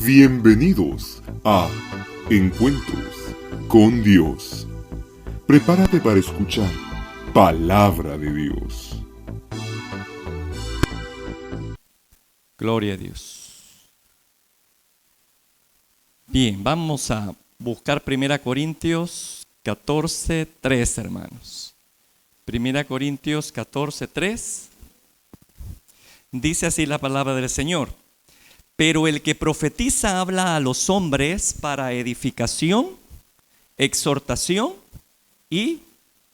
Bienvenidos a Encuentros con Dios. Prepárate para escuchar Palabra de Dios. Gloria a Dios. Bien, vamos a buscar 1 Corintios 14:3, hermanos. 1 Corintios 14:3. Dice así la palabra del Señor. Pero el que profetiza habla a los hombres para edificación, exhortación y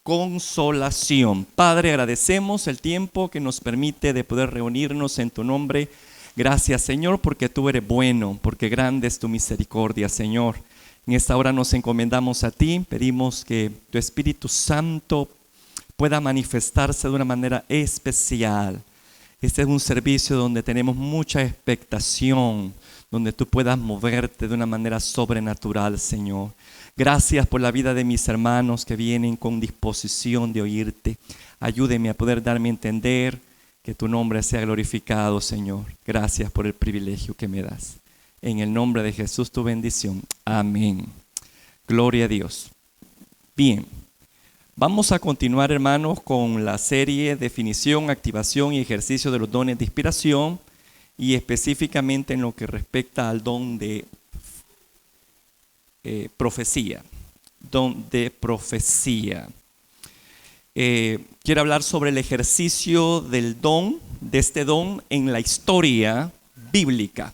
consolación. Padre, agradecemos el tiempo que nos permite de poder reunirnos en tu nombre. Gracias, Señor, porque tú eres bueno, porque grande es tu misericordia, Señor. En esta hora nos encomendamos a ti, pedimos que tu Espíritu Santo pueda manifestarse de una manera especial. Este es un servicio donde tenemos mucha expectación, donde tú puedas moverte de una manera sobrenatural, Señor. Gracias por la vida de mis hermanos que vienen con disposición de oírte. Ayúdeme a poder darme a entender, que tu nombre sea glorificado, Señor. Gracias por el privilegio que me das. En el nombre de Jesús, tu bendición. Amén. Gloria a Dios. Bien. Vamos a continuar, hermanos, con la serie Definición, Activación y Ejercicio de los Dones de Inspiración, y específicamente en lo que respecta al don de profecía. Don de profecía. Quiero hablar sobre el ejercicio del don, de este don en la historia bíblica.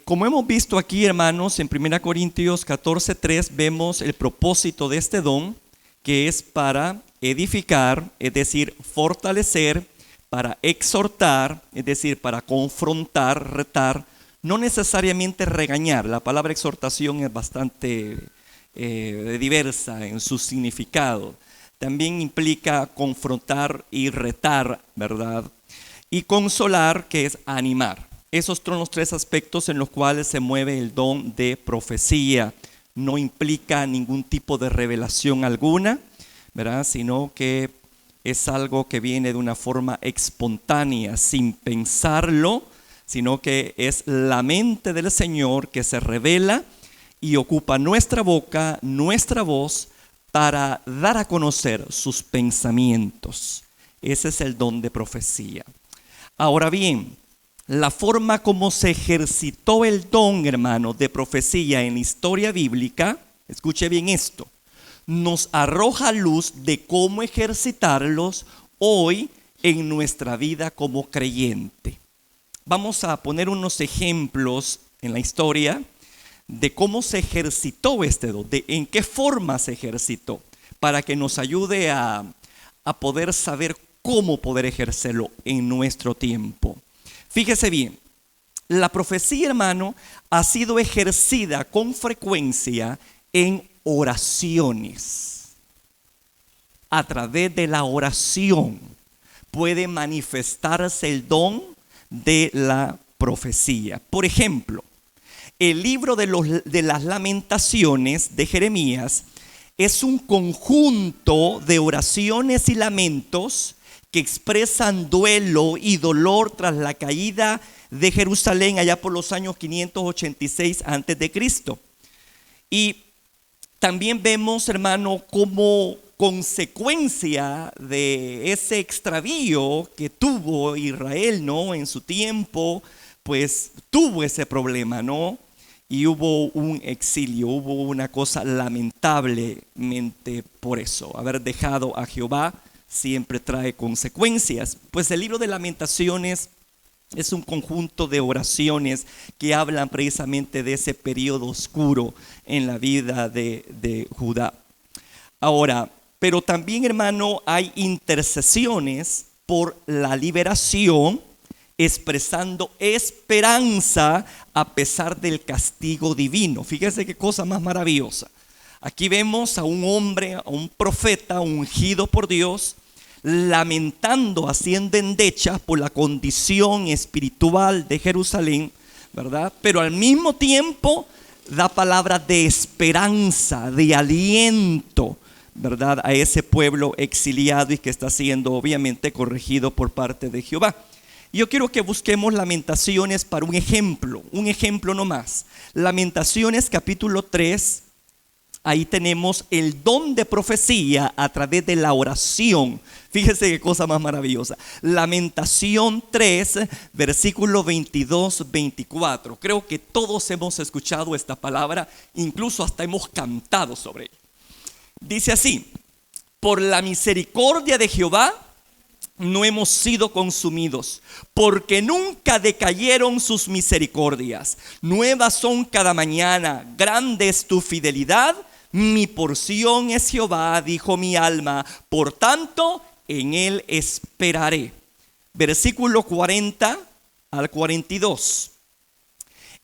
Como hemos visto aquí, hermanos, en 1 Corintios 14:3 vemos el propósito de este don, que es para edificar, es decir, fortalecer, para exhortar, es decir, para confrontar, retar, no necesariamente regañar. La palabra exhortación es bastante diversa en su significado. También implica confrontar y retar, ¿verdad? Y consolar, que es animar. Esos son los tres aspectos en los cuales se mueve el don de profecía. No implica ningún tipo de revelación alguna, ¿verdad? Sino que es algo que viene de una forma espontánea, sin pensarlo, sino que es la mente del Señor que se revela y ocupa nuestra boca, nuestra voz, para dar a conocer sus pensamientos. Ese es el don de profecía. Ahora bien, la forma como se ejercitó el don, hermano, de profecía en la historia bíblica, escuche bien esto, nos arroja luz de cómo ejercitarlos hoy en nuestra vida como creyente. Vamos a poner unos ejemplos en la historia de cómo se ejercitó este don, de en qué forma se ejercitó, para que nos ayude a poder saber cómo poder ejercerlo en nuestro tiempo. Fíjese bien, la profecía, hermano, ha sido ejercida con frecuencia en oraciones. A través de la oración puede manifestarse el don de la profecía. Por ejemplo, el libro de las Lamentaciones de Jeremías es un conjunto de oraciones y lamentos que expresan duelo y dolor tras la caída de Jerusalén allá por los años 586 a.C. Y también vemos, hermano, como consecuencia de ese extravío que tuvo Israel, ¿no? En su tiempo, pues tuvo ese problema, ¿no? Y hubo un exilio, hubo una cosa lamentablemente por eso. Haber dejado a Jehová siempre trae consecuencias. Pues el libro de Lamentaciones es un conjunto de oraciones que hablan precisamente de ese periodo oscuro en la vida de Judá. Ahora, pero también, hermano, hay intercesiones por la liberación, expresando esperanza a pesar del castigo divino. Fíjese qué cosa más maravillosa. Aquí vemos a un hombre, a un profeta ungido por Dios, lamentando, haciendo endechas por la condición espiritual de Jerusalén, ¿verdad? Pero al mismo tiempo da palabras de esperanza, de aliento, ¿verdad? A ese pueblo exiliado y que está siendo obviamente corregido por parte de Jehová. Yo quiero que busquemos Lamentaciones para un ejemplo nomás. Lamentaciones capítulo 3, ahí tenemos el don de profecía a través de la oración. Fíjese qué cosa más maravillosa. Lamentación 3, versículo 22-24. Creo que todos hemos escuchado esta palabra, incluso hasta hemos cantado sobre ella. Dice así: por la misericordia de Jehová no hemos sido consumidos, porque nunca decayeron sus misericordias. Nuevas son cada mañana, grande es tu fidelidad. Mi porción es Jehová, dijo mi alma, por tanto en él esperaré. Versículo 40 al 42.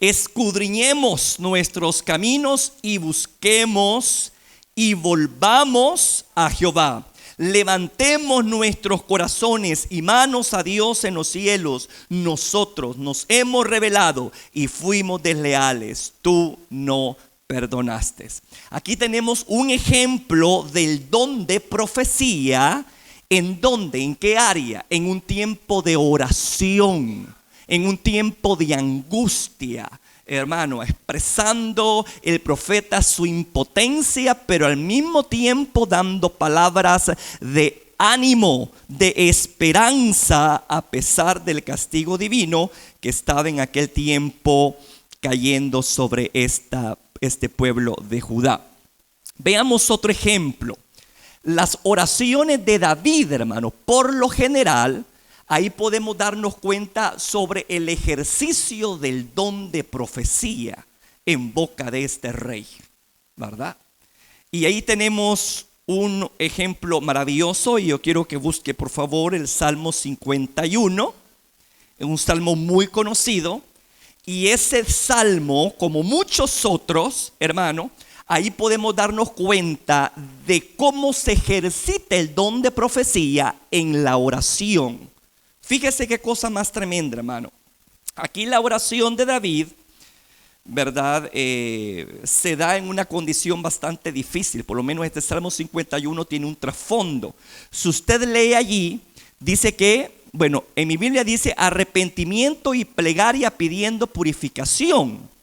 Escudriñemos nuestros caminos y busquemos y volvamos a Jehová. Levantemos nuestros corazones y manos a Dios en los cielos. Nosotros nos hemos rebelado y fuimos desleales. Tú no perdonaste. Aquí tenemos un ejemplo del don de profecía. ¿En dónde? ¿En qué área? En un tiempo de oración, en un tiempo de angustia, hermano, expresando el profeta su impotencia, pero al mismo tiempo dando palabras de ánimo, de esperanza, a pesar del castigo divino que estaba en aquel tiempo cayendo sobre este pueblo de Judá. Veamos otro ejemplo. Las oraciones de David, hermano, por lo general, ahí podemos darnos cuenta sobre el ejercicio del don de profecía en boca de este rey, ¿verdad? Y ahí tenemos un ejemplo maravilloso, y yo quiero que busque por favor el Salmo 51, un salmo muy conocido. Y ese salmo, como muchos otros, hermano, ahí podemos darnos cuenta de cómo se ejercita el don de profecía en la oración. Fíjese qué cosa más tremenda, hermano. Aquí la oración de David, ¿verdad? Se da en una condición bastante difícil. Por lo menos este Salmo 51 tiene un trasfondo. Si usted lee allí, dice que, bueno, en mi Biblia dice arrepentimiento y plegaria pidiendo purificación.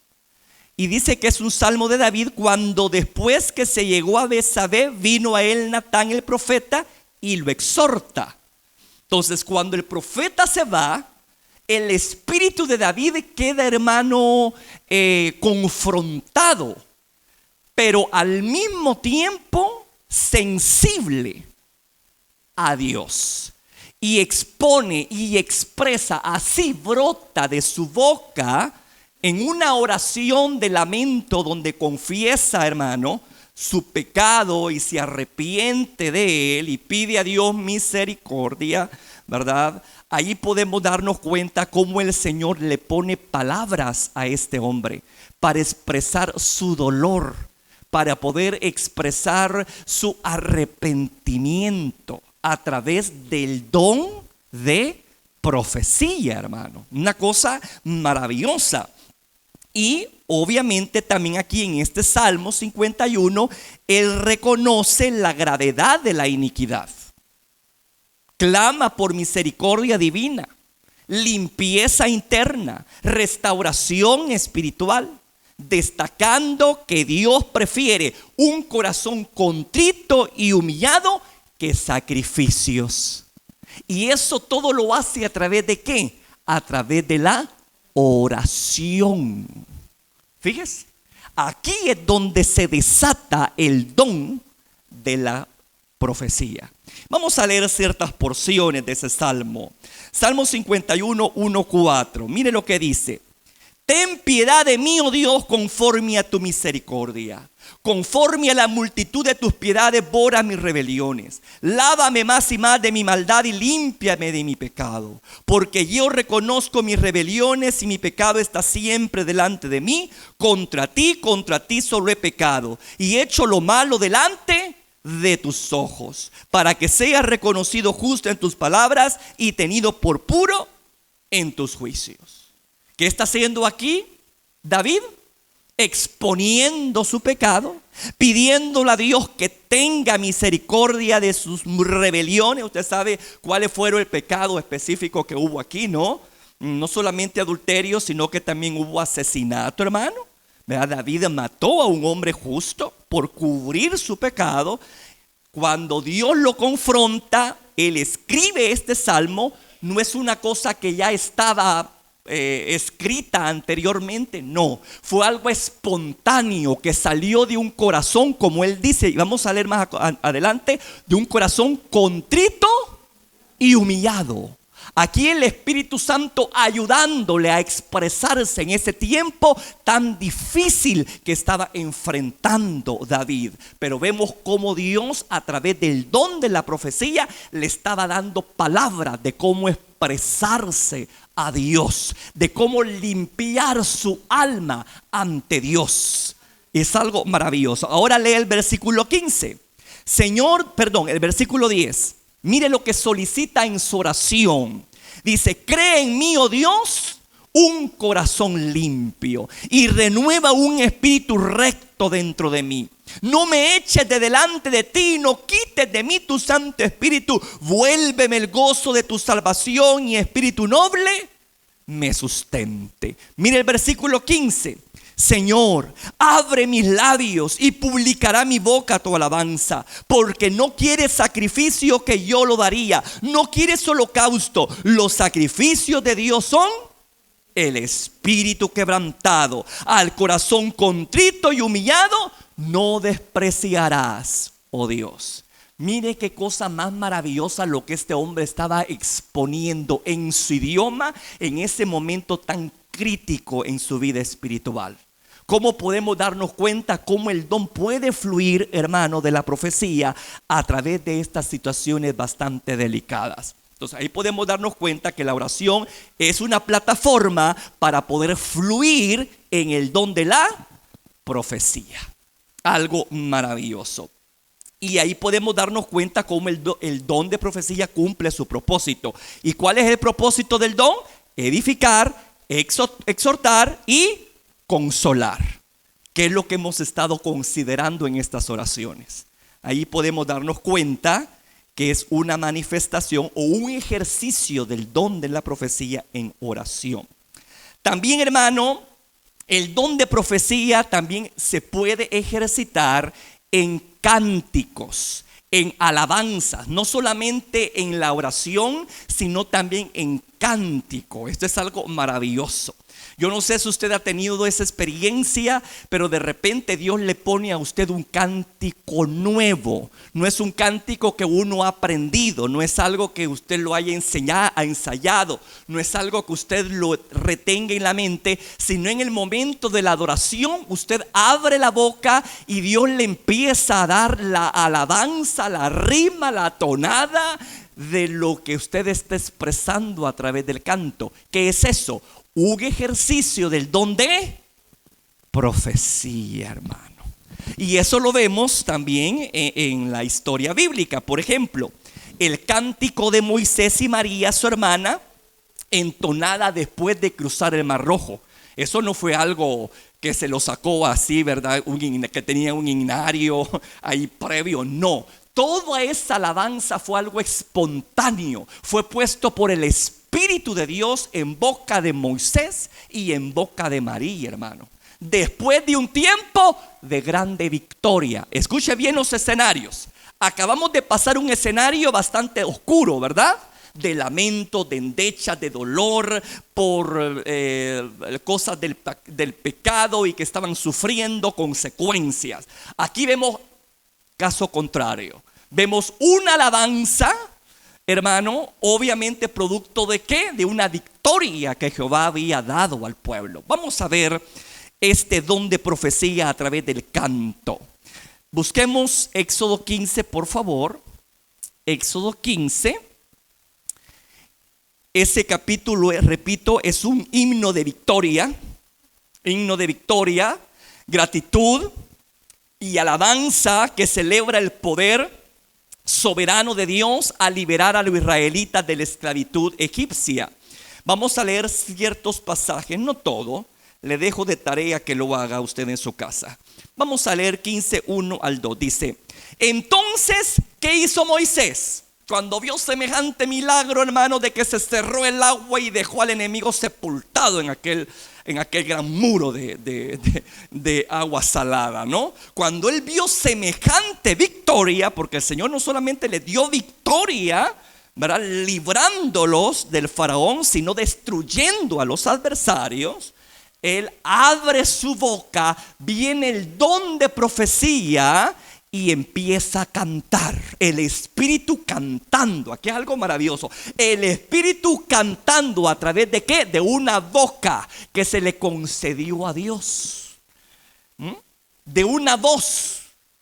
Y dice que es un salmo de David cuando después que se llegó a Betsabé, vino a él Natán el profeta y lo exhorta. Entonces, cuando el profeta se va, el espíritu de David queda, hermano, confrontado, pero al mismo tiempo sensible a Dios. Y expone y expresa, así brota de su boca en una oración de lamento donde confiesa, hermano, su pecado y se arrepiente de él y pide a Dios misericordia, ¿verdad? Ahí podemos darnos cuenta cómo el Señor le pone palabras a este hombre para expresar su dolor, para poder expresar su arrepentimiento a través del don de profecía, hermano. Una cosa maravillosa. Y obviamente también aquí en este Salmo 51, él reconoce la gravedad de la iniquidad. Clama por misericordia divina, limpieza interna, restauración espiritual, destacando que Dios prefiere un corazón contrito y humillado que sacrificios. Y eso todo lo hace a través de ¿qué? A través de la oración. Fíjese, aquí es donde se desata el don de la profecía. Vamos a leer ciertas porciones de ese salmo. Salmo 51, 1, 4. Mire lo que dice: ten piedad de mí, oh Dios, conforme a tu misericordia. Conforme a la multitud de tus piedades, borra mis rebeliones. Lávame más y más de mi maldad y límpiame de mi pecado. Porque yo reconozco mis rebeliones y mi pecado está siempre delante de mí. Contra ti solo he pecado y he hecho lo malo delante de tus ojos, para que seas reconocido justo en tus palabras y tenido por puro en tus juicios. ¿Qué está haciendo aquí David? exponiendo su pecado, pidiéndole a Dios que tenga misericordia de sus rebeliones. Usted sabe cuáles fueron el pecado específico que hubo aquí, ¿no? No solamente adulterio, sino que también hubo asesinato, hermano. ¿Verdad? David mató a un hombre justo por cubrir su pecado. Cuando Dios lo confronta, él escribe este salmo. No es una cosa que ya estaba escrita anteriormente, no, fue algo espontáneo que salió de un corazón, como él dice, y vamos a leer más adelante, de un corazón contrito y humillado. Aquí el Espíritu Santo ayudándole a expresarse en ese tiempo tan difícil que estaba enfrentando David. Pero vemos cómo Dios, a través del don de la profecía, le estaba dando palabras de cómo expresarse a Dios, de cómo limpiar su alma ante Dios. Es algo maravilloso. Ahora lee el versículo 15. El versículo 10. Mire lo que solicita en su oración. Dice: cree en mí, oh Dios, un corazón limpio y renueva un espíritu recto dentro de mí. No me eches de delante de ti, no quites de mí tu Santo Espíritu. Vuélveme el gozo de tu salvación y espíritu noble me sustente. Mire el versículo 15. Señor, abre mis labios y publicará mi boca tu alabanza, porque no quieres sacrificio que yo lo daría, no quieres holocausto. Los sacrificios de Dios son el espíritu quebrantado, al corazón contrito y humillado no despreciarás, oh Dios. Mire qué cosa más maravillosa lo que este hombre estaba exponiendo en su idioma en ese momento tan crítico en su vida espiritual. ¿Cómo podemos darnos cuenta cómo el don puede fluir, hermano, de la profecía a través de estas situaciones bastante delicadas? Entonces ahí podemos darnos cuenta que la oración es una plataforma para poder fluir en el don de la profecía. Algo maravilloso. Y ahí podemos darnos cuenta cómo el don de profecía cumple su propósito. ¿Y cuál es el propósito del don? Edificar, exhortar y consolar, que es lo que hemos estado considerando en estas oraciones. Ahí podemos darnos cuenta que es una manifestación o un ejercicio del don de la profecía en oración. También, hermano, el don de profecía también se puede ejercitar en cánticos, en alabanzas, no solamente en la oración, sino también en cántico. Esto es algo maravilloso. Yo no sé si usted ha tenido esa experiencia, pero de repente Dios le pone a usted un cántico nuevo. No es un cántico que uno ha aprendido, no es algo que usted lo haya ensayado, no es algo que usted lo retenga en la mente, sino en el momento de la adoración usted abre la boca y Dios le empieza a dar la alabanza, la rima, la tonada de lo que usted está expresando a través del canto. ¿Qué es eso? Un ejercicio del don de profecía, hermano. Y eso lo vemos también en la historia bíblica. Por ejemplo, el cántico de Moisés y María, su hermana, entonada después de cruzar el Mar Rojo. Eso no fue algo que se lo sacó así, ¿verdad? Que tenía un himnario ahí previo, no. Toda esa alabanza fue algo espontáneo, fue puesto por el Espíritu de Dios en boca de Moisés y en boca de María, hermano. Después de un tiempo de grande victoria. Escuche bien los escenarios. Acabamos de pasar un escenario bastante oscuro, ¿verdad? De lamento, de endecha, de dolor por cosas del pecado y que estaban sufriendo consecuencias. Aquí vemos caso contrario. Vemos una alabanza, hermano, obviamente producto de ¿qué? De una victoria que Jehová había dado al pueblo. Vamos a ver este don de profecía a través del canto. Busquemos Éxodo 15, por favor. Éxodo 15. Ese capítulo, repito, es un himno de victoria. Himno de victoria, gratitud y alabanza que celebra el poder soberano de Dios a liberar a los israelitas de la esclavitud egipcia. Vamos a leer ciertos pasajes, no todo, Le dejo de tarea que lo haga usted en su casa. Vamos a leer 15:1 al 2. Dice: entonces, ¿qué hizo Moisés? Cuando vio semejante milagro, hermano, de que se cerró el agua y dejó al enemigo sepultado en aquel gran muro de agua salada, ¿no? Cuando él vio semejante victoria, porque el Señor no solamente le dio victoria, ¿verdad?, librándolos del faraón, sino destruyendo a los adversarios, él abre su boca, viene el don de profecía y empieza a cantar. El Espíritu cantando. Aquí es algo maravilloso. El Espíritu cantando a través de ¿qué? De una boca que se le concedió a Dios. De una voz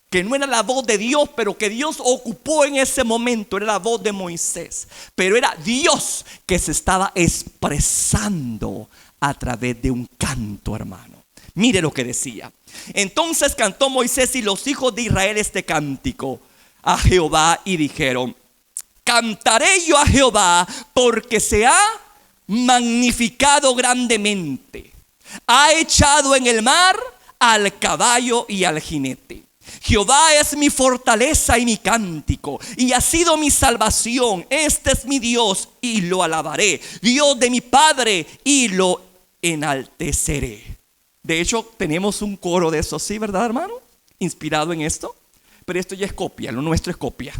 que no era la voz de Dios, pero que Dios ocupó en ese momento. Era la voz de Moisés, pero era Dios que se estaba expresando a través de un canto, hermano. Mire lo que decía: entonces cantó Moisés y los hijos de Israel este cántico a Jehová y dijeron: cantaré yo a Jehová porque se ha magnificado grandemente, ha echado en el mar al caballo y al jinete. Jehová es mi fortaleza y mi cántico, y ha sido mi salvación. Este es mi Dios y lo alabaré, Dios de mi Padre, y lo enalteceré. De hecho, tenemos un coro de eso, ¿sí, verdad, hermano? Inspirado en esto. Pero esto ya es copia, lo nuestro es copia.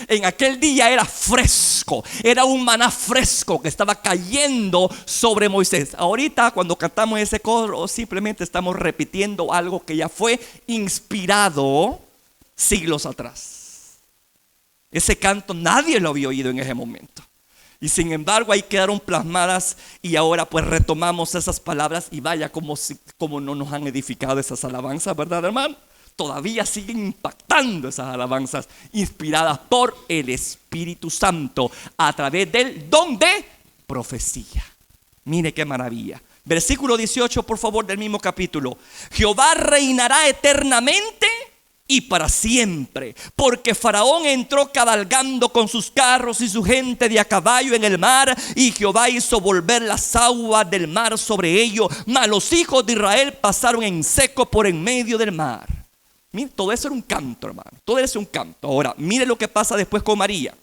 En aquel día era fresco, era un maná fresco que estaba cayendo sobre Moisés. Ahorita cuando cantamos ese coro, simplemente estamos repitiendo algo que ya fue inspirado siglos atrás. Ese canto nadie lo había oído en ese momento, y sin embargo ahí quedaron plasmadas, y ahora pues retomamos esas palabras, y vaya como no nos han edificado esas alabanzas, ¿verdad, hermano? Todavía siguen impactando esas alabanzas inspiradas por el Espíritu Santo a través del don de profecía. Mire qué maravilla. Versículo 18, por favor, del mismo capítulo. Jehová reinará eternamente y para siempre, porque Faraón entró cabalgando con sus carros y su gente de a caballo en el mar, y Jehová hizo volver las aguas del mar sobre ellos, mas los hijos de Israel pasaron en seco por en medio del mar. Mire, todo eso era un canto, hermano. Todo eso es un canto. Ahora, mire lo que pasa después con María.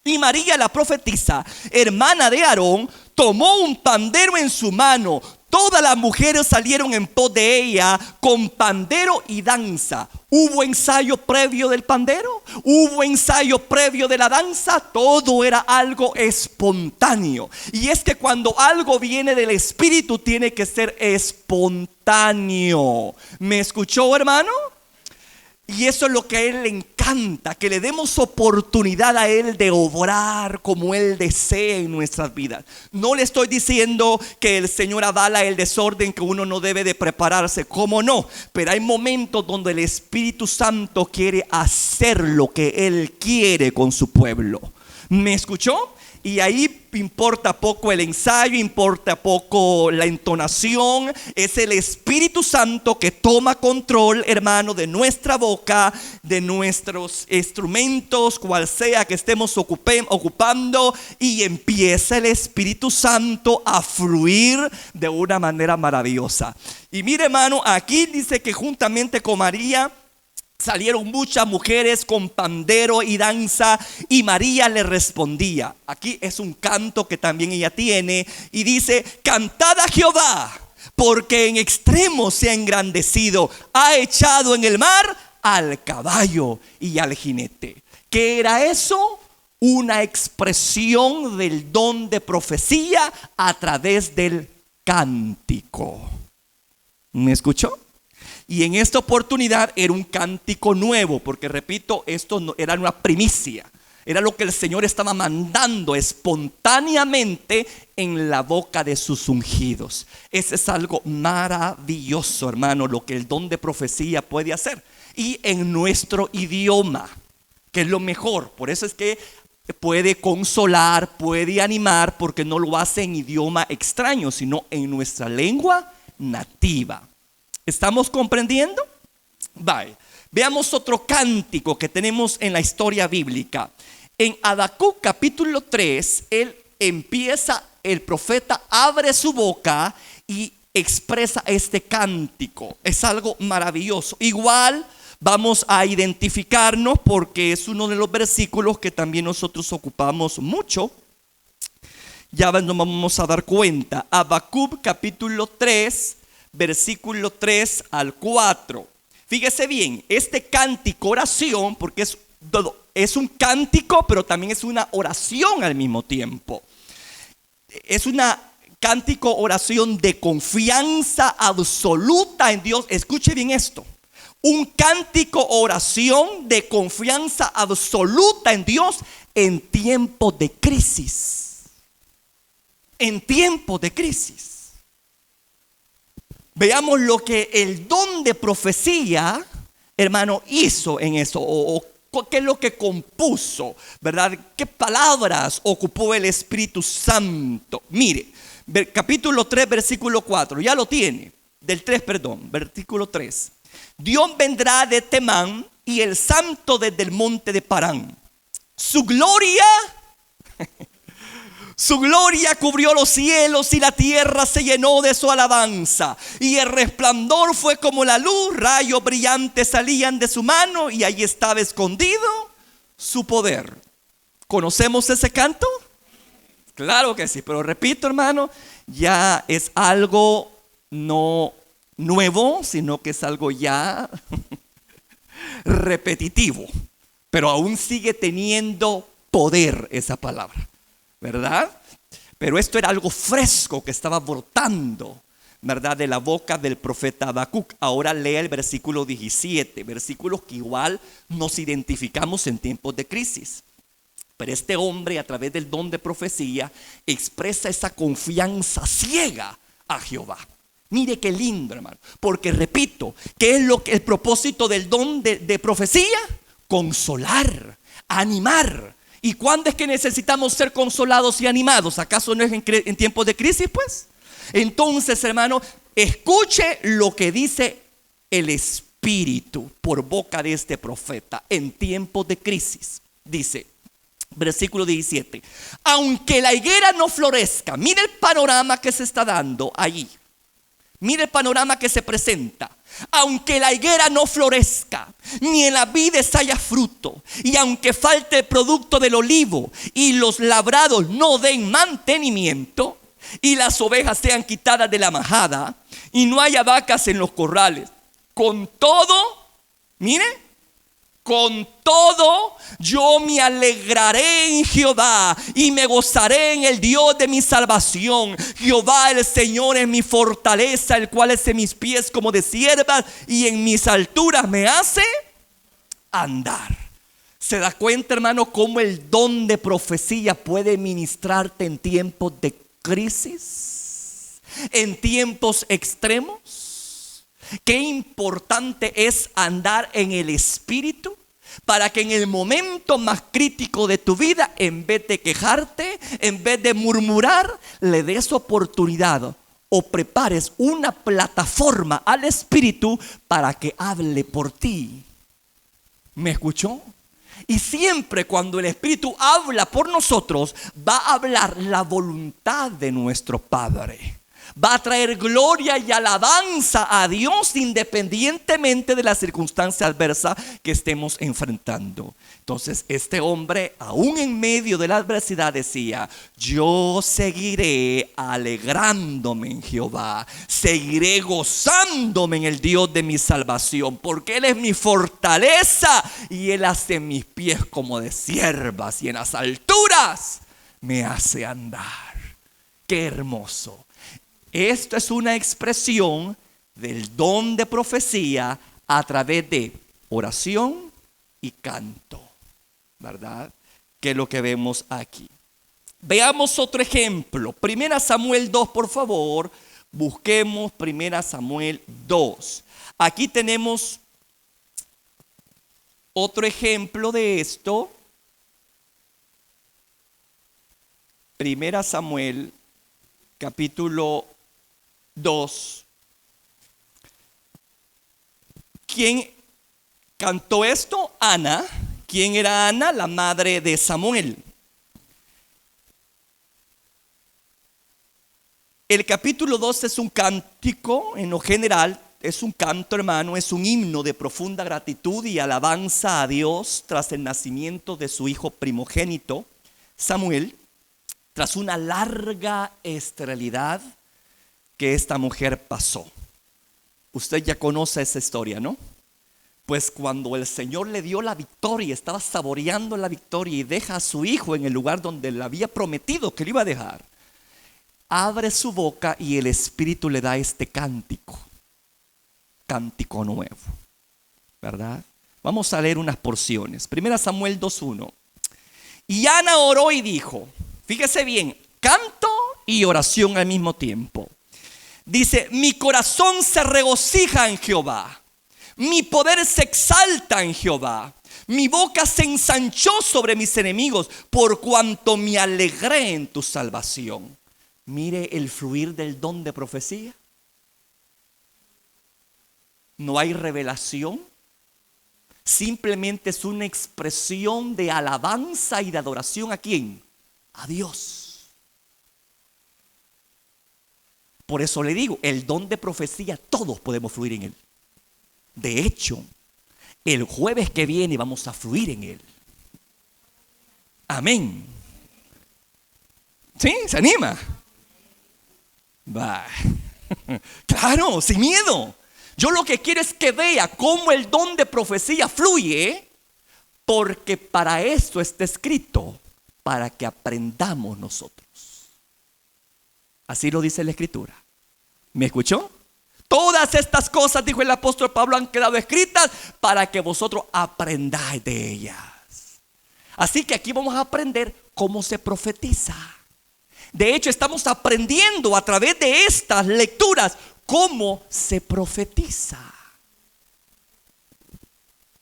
Y María, la profetisa, hermana de Aarón, tomó un pandero en su mano. Todas las mujeres salieron en pos de ella con pandero y danza. ¿Hubo ensayo previo del pandero? ¿Hubo ensayo previo de la danza? Todo era algo espontáneo. Y es que cuando algo viene del Espíritu, tiene que ser espontáneo. ¿Me escuchó, hermano? Y eso es lo que a Él le encanta, que le demos oportunidad a Él de obrar como Él desea en nuestras vidas. No le estoy diciendo que el Señor avala el desorden, que uno no debe de prepararse, ¿cómo no? Pero hay momentos donde el Espíritu Santo quiere hacer lo que Él quiere con su pueblo. ¿Me escuchó? Y ahí importa poco el ensayo, importa poco la entonación. Es el Espíritu Santo que toma control, hermano, de nuestra boca, de nuestros instrumentos, cual sea que estemos ocupando, y empieza el Espíritu Santo a fluir de una manera maravillosa. Y mire, hermano, aquí dice que juntamente con María salieron muchas mujeres con pandero y danza, y María le respondía. Aquí es un canto que también ella tiene, y dice: cantad a Jehová, porque en extremo se ha engrandecido, ha echado en el mar al caballo y al jinete. ¿Qué era eso? Una expresión del don de profecía a través del cántico. ¿Me escuchó? Y en esta oportunidad era un cántico nuevo, porque repito, esto no era una primicia, era lo que el Señor estaba mandando espontáneamente en la boca de sus ungidos. Ese es algo maravilloso, hermano, lo que el don de profecía puede hacer, y en nuestro idioma, que es lo mejor. Por eso es que puede consolar, puede animar, porque no lo hace en idioma extraño, sino en nuestra lengua nativa. ¿Estamos comprendiendo? Vale. Veamos otro cántico que tenemos en la historia bíblica. En Habacuc capítulo 3, el profeta abre su boca y expresa este cántico. Es algo maravilloso. Igual vamos a identificarnos porque es uno de los versículos que también nosotros ocupamos mucho. Ya nos vamos a dar cuenta. Habacuc capítulo 3, versículo 3 al 4. Fíjese bien, este cántico oración, porque es un cántico, pero también es una oración al mismo tiempo. Es una cántico oración de confianza absoluta en Dios. Escuche bien esto. Un cántico oración de confianza absoluta en Dios en tiempos de crisis. En tiempos de crisis. Veamos lo que el don de profecía, hermano, hizo en eso. O qué es lo que compuso, ¿verdad? ¿Qué palabras ocupó el Espíritu Santo? Mire, capítulo 3, versículo 4. Ya lo tiene. Del 3, perdón. Versículo 3. Dios vendrá de Temán y el santo desde el monte de Parán. Su gloria cubrió los cielos y la tierra se llenó de su alabanza. Y el resplandor fue como la luz, rayos brillantes salían de su mano y allí estaba escondido su poder. ¿Conocemos ese canto? Claro que sí, pero repito, hermano, ya es algo no nuevo, sino que es algo ya repetitivo, pero aún sigue teniendo poder esa palabra, ¿verdad? Pero esto era algo fresco que estaba brotando, ¿verdad? De la boca del profeta Habacuc. Ahora lea el versículo 17, versículos que igual nos identificamos en tiempos de crisis. Pero este hombre, a través del don de profecía, expresa esa confianza ciega a Jehová. Mire qué lindo, hermano. Porque repito, ¿qué es lo que el propósito del don de profecía? Consolar, animar. ¿Y cuándo es que necesitamos ser consolados y animados? ¿Acaso no es en tiempos de crisis, pues? Entonces, hermano, escuche lo que dice el Espíritu por boca de este profeta en tiempos de crisis. Dice, versículo 17, aunque la higuera no florezca, mire el panorama que se está dando allí. Mire el panorama que se presenta. Aunque la higuera no florezca, ni en la vides haya fruto, y aunque falte el producto del olivo, y los labrados no den mantenimiento, y las ovejas sean quitadas de la majada, y no haya vacas en los corrales, con todo, mire, con todo yo me alegraré en Jehová y me gozaré en el Dios de mi salvación. Jehová el Señor es mi fortaleza, el cual es en mis pies como de siervas y en mis alturas me hace andar. ¿Se da cuenta, hermano, cómo el don de profecía puede ministrarte en tiempos de crisis? En tiempos extremos. Qué importante es andar en el Espíritu para que en el momento más crítico de tu vida, en vez de quejarte, en vez de murmurar, le des oportunidad o prepares una plataforma al Espíritu para que hable por ti. ¿Me escuchó? Y siempre cuando el Espíritu habla por nosotros, va a hablar la voluntad de nuestro Padre. Va a traer gloria y alabanza a Dios independientemente de la circunstancia adversa que estemos enfrentando. Entonces este hombre, aún en medio de la adversidad, decía: yo seguiré alegrándome en Jehová, seguiré gozándome en el Dios de mi salvación, porque Él es mi fortaleza y Él hace mis pies como de siervas y en las alturas me hace andar. Qué hermoso. Esto es una expresión del don de profecía a través de oración y canto, ¿verdad? Que es lo que vemos aquí. Veamos otro ejemplo. 1 Samuel 2, por favor. Busquemos 1 Samuel 2. Aquí tenemos otro ejemplo de esto. 1 Samuel capítulo 2. ¿Quién cantó esto? Ana. ¿Quién era Ana? La madre de Samuel. El capítulo 2 es un cántico, en lo general, es un canto, hermano, es un himno de profunda gratitud y alabanza a Dios tras el nacimiento de su hijo primogénito, Samuel, tras una larga esterilidad que esta mujer pasó. Usted ya conoce esa historia, ¿no? Pues cuando el Señor le dio la victoria, estaba saboreando la victoria y deja a su hijo en el lugar donde le había prometido que le iba a dejar, abre su boca y el Espíritu le da este cántico nuevo, ¿verdad? Vamos a leer unas porciones. 1 Samuel 2:1. Y Ana oró y dijo, fíjese bien, canto y oración al mismo tiempo. Dice, mi corazón se regocija en Jehová, mi poder se exalta en Jehová, mi boca se ensanchó sobre mis enemigos, por cuanto me alegré en tu salvación. Mire el fluir del don de profecía. No hay revelación, simplemente es una expresión de alabanza y de adoración. ¿A quién? A Dios. Por eso le digo, el don de profecía, todos podemos fluir en él. De hecho, el jueves que viene vamos a fluir en él. Amén. ¿Sí? ¿Se anima? Va. Claro, sin miedo. Yo lo que quiero es que vea cómo el don de profecía fluye, porque para esto está escrito, para que aprendamos nosotros. Así lo dice la Escritura. ¿Me escuchó? Todas estas cosas, dijo el apóstol Pablo, han quedado escritas para que vosotros aprendáis de ellas. Así que aquí vamos a aprender cómo se profetiza. De hecho, estamos aprendiendo a través de estas lecturas cómo se profetiza.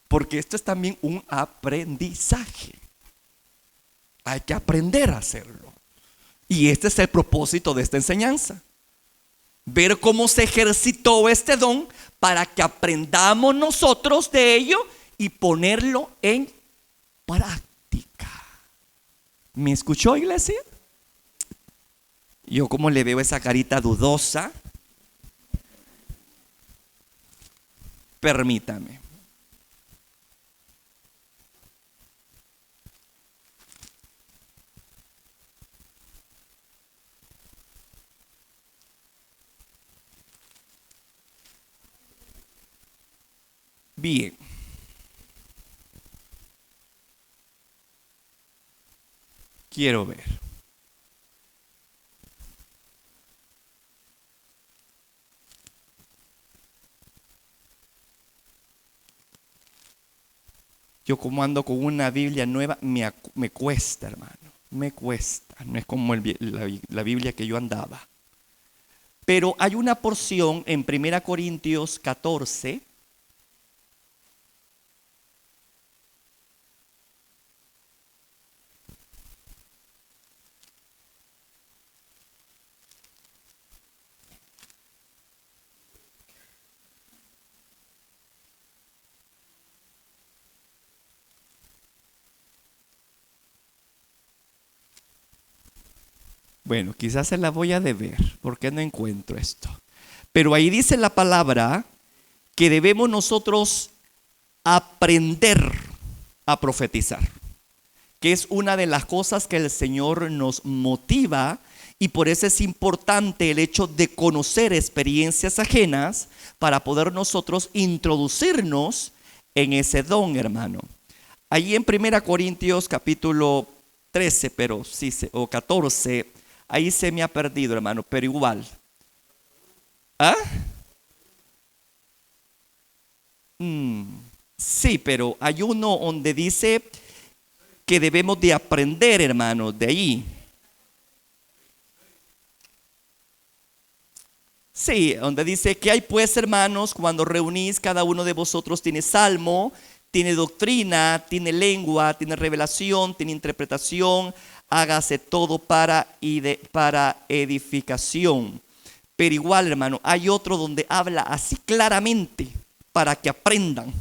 Porque esto es también un aprendizaje. Hay que aprender a hacerlo. Y este es el propósito de esta enseñanza. Ver cómo se ejercitó este don para que aprendamos nosotros de ello y ponerlo en práctica. ¿Me escuchó, iglesia? Yo como le veo esa carita dudosa. Permítame. Bien. Quiero ver. Yo como ando con una Biblia nueva, me cuesta, hermano. Me cuesta. No es como la Biblia que yo andaba. Pero hay una porción en 1 Corintios 14. Bueno, quizás se la voy a deber porque no encuentro esto. Pero ahí dice la palabra que debemos nosotros aprender a profetizar, que es una de las cosas que el Señor nos motiva, y por eso es importante el hecho de conocer experiencias ajenas para poder nosotros introducirnos en ese don, hermano. Allí en 1 Corintios capítulo 13, o 14, ahí se me ha perdido, hermano, pero igual. ¿Ah? Sí, pero hay uno donde dice que debemos de aprender, hermano, de ahí. Sí, donde dice que hay pues, hermanos, cuando reunís, cada uno de vosotros tiene salmo, tiene doctrina, tiene lengua, tiene revelación, tiene interpretación. Hágase todo para edificación. Pero igual, hermano, hay otro donde habla así claramente para que aprendan.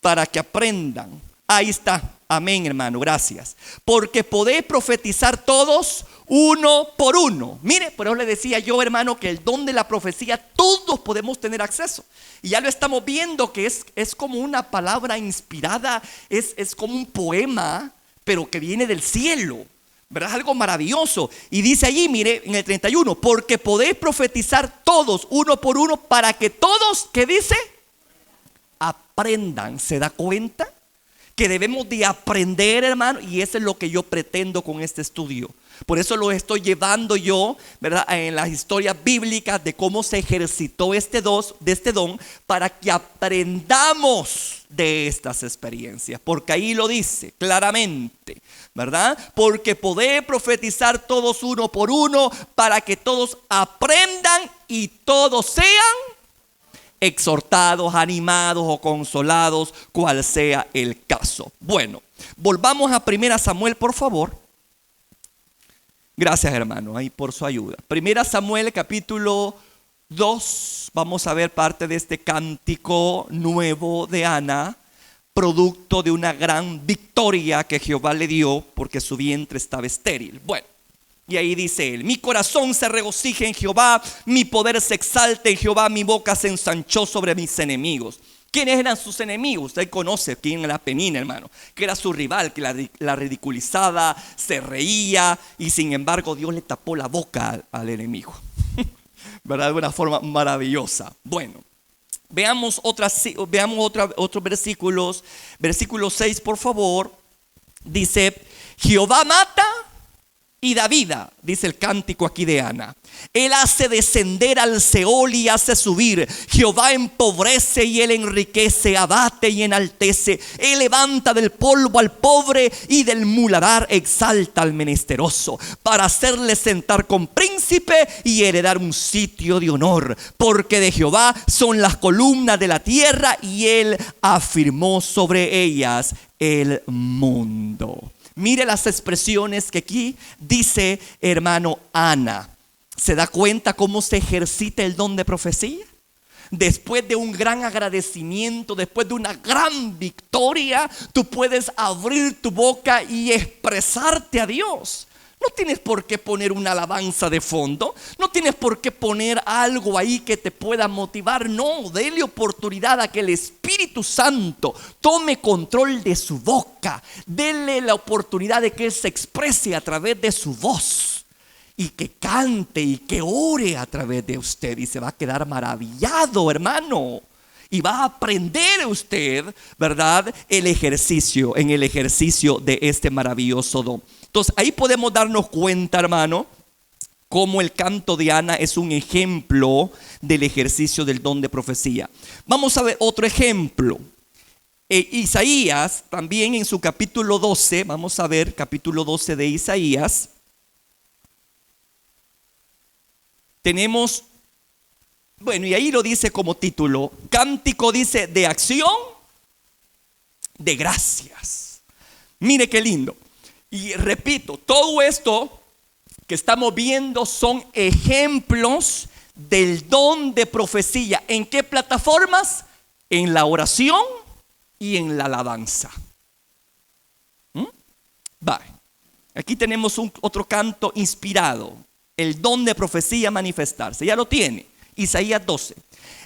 Para que aprendan. Ahí está. Amén, hermano, gracias. Porque podéis profetizar todos uno por uno. Mire, por eso le decía yo, hermano, que el don de la profecía todos podemos tener acceso. Y ya lo estamos viendo que es como una palabra inspirada, es como un poema, pero que viene del cielo, ¿verdad? Algo maravilloso. Y dice allí, mire, en el 31, porque podéis profetizar todos uno por uno para que todos, ¿qué dice? Aprendan. ¿Se da cuenta? Que debemos de aprender, hermano, y eso es lo que yo pretendo con este estudio. Por eso lo estoy llevando yo, ¿verdad?, en las historias bíblicas de cómo se ejercitó este don, para que aprendamos de estas experiencias. Porque ahí lo dice claramente, ¿verdad? Porque podéis profetizar todos uno por uno para que todos aprendan y todos sean exhortados, animados o consolados, cual sea el caso. Bueno, volvamos a 1 Samuel, por favor. Gracias, hermano, ahí por su ayuda. 1 Samuel capítulo 2, vamos a ver parte de este cántico nuevo de Ana, producto de una gran victoria que Jehová le dio porque su vientre estaba estéril. Bueno, y ahí dice él: mi corazón se regocija en Jehová, mi poder se exalta en Jehová, mi boca se ensanchó sobre mis enemigos. ¿Quiénes eran sus enemigos? Usted conoce quién era Penina, hermano, que era su rival, que la ridiculizaba, se reía, y sin embargo Dios le tapó la boca al enemigo, ¿verdad? De una forma maravillosa. Bueno, veamos otros versículos. Versículo 6, por favor. Dice: Jehová mata y da vida, dice el cántico aquí de Ana. Él hace descender al Seol y hace subir. Jehová empobrece y él enriquece, abate y enaltece. Él levanta del polvo al pobre y del muladar exalta al menesteroso, para hacerle sentar con príncipe y heredar un sitio de honor. Porque de Jehová son las columnas de la tierra y él afirmó sobre ellas el mundo. Mire las expresiones que aquí dice, hermano, Ana. ¿Se da cuenta cómo se ejercita el don de profecía? Después de un gran agradecimiento, después de una gran victoria, tú puedes abrir tu boca y expresarte a Dios. No tienes por qué poner una alabanza de fondo, no tienes por qué poner algo ahí que te pueda motivar. No, dele oportunidad a que el Espíritu Santo tome control de su boca. Dele la oportunidad de que Él se exprese a través de su voz, y que cante y que ore a través de usted, y se va a quedar maravillado, hermano. Y va a aprender usted, ¿verdad?, en el ejercicio de este maravilloso don. Entonces ahí podemos darnos cuenta, hermano, cómo el canto de Ana es un ejemplo del ejercicio del don de profecía. Vamos a ver otro ejemplo. Isaías, también en su capítulo 12, vamos a ver capítulo 12 de Isaías. Tenemos, bueno, y ahí lo dice como título, cántico, dice, de acción de gracias. Mire qué lindo. Y repito, todo esto que estamos viendo son ejemplos del don de profecía. ¿En qué plataformas? En la oración y en la alabanza. Vale. Aquí tenemos otro canto inspirado. El don de profecía manifestarse. Ya lo tiene. Isaías 12.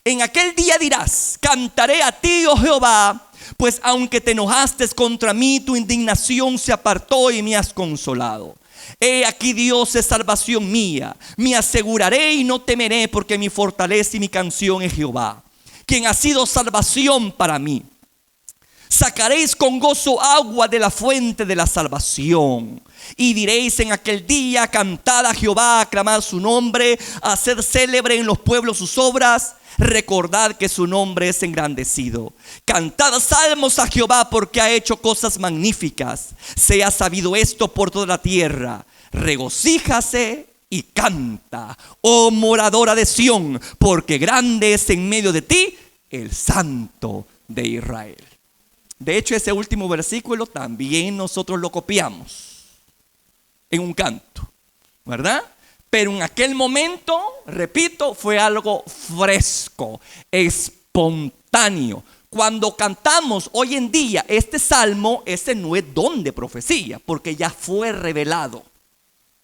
En aquel día dirás: cantaré a ti, oh Jehová, pues aunque te enojaste contra mí, tu indignación se apartó y me has consolado. He aquí Dios es salvación mía. Me aseguraré y no temeré, porque mi fortaleza y mi canción es Jehová, quien ha sido salvación para mí. Sacaréis con gozo agua de la fuente de la salvación. Y diréis en aquel día: cantad a Jehová, aclamad su nombre, haced célebre en los pueblos sus obras, recordad que su nombre es engrandecido. Cantad salmos a Jehová, porque ha hecho cosas magníficas. Sea sabido esto por toda la tierra. Regocíjase y canta, oh moradora de Sión, porque grande es en medio de ti el Santo de Israel. De hecho, ese último versículo también nosotros lo copiamos en un canto, ¿verdad? Pero en aquel momento, repito, fue algo fresco, espontáneo. Cuando cantamos hoy en día este salmo, ese no es don de profecía, porque ya fue revelado.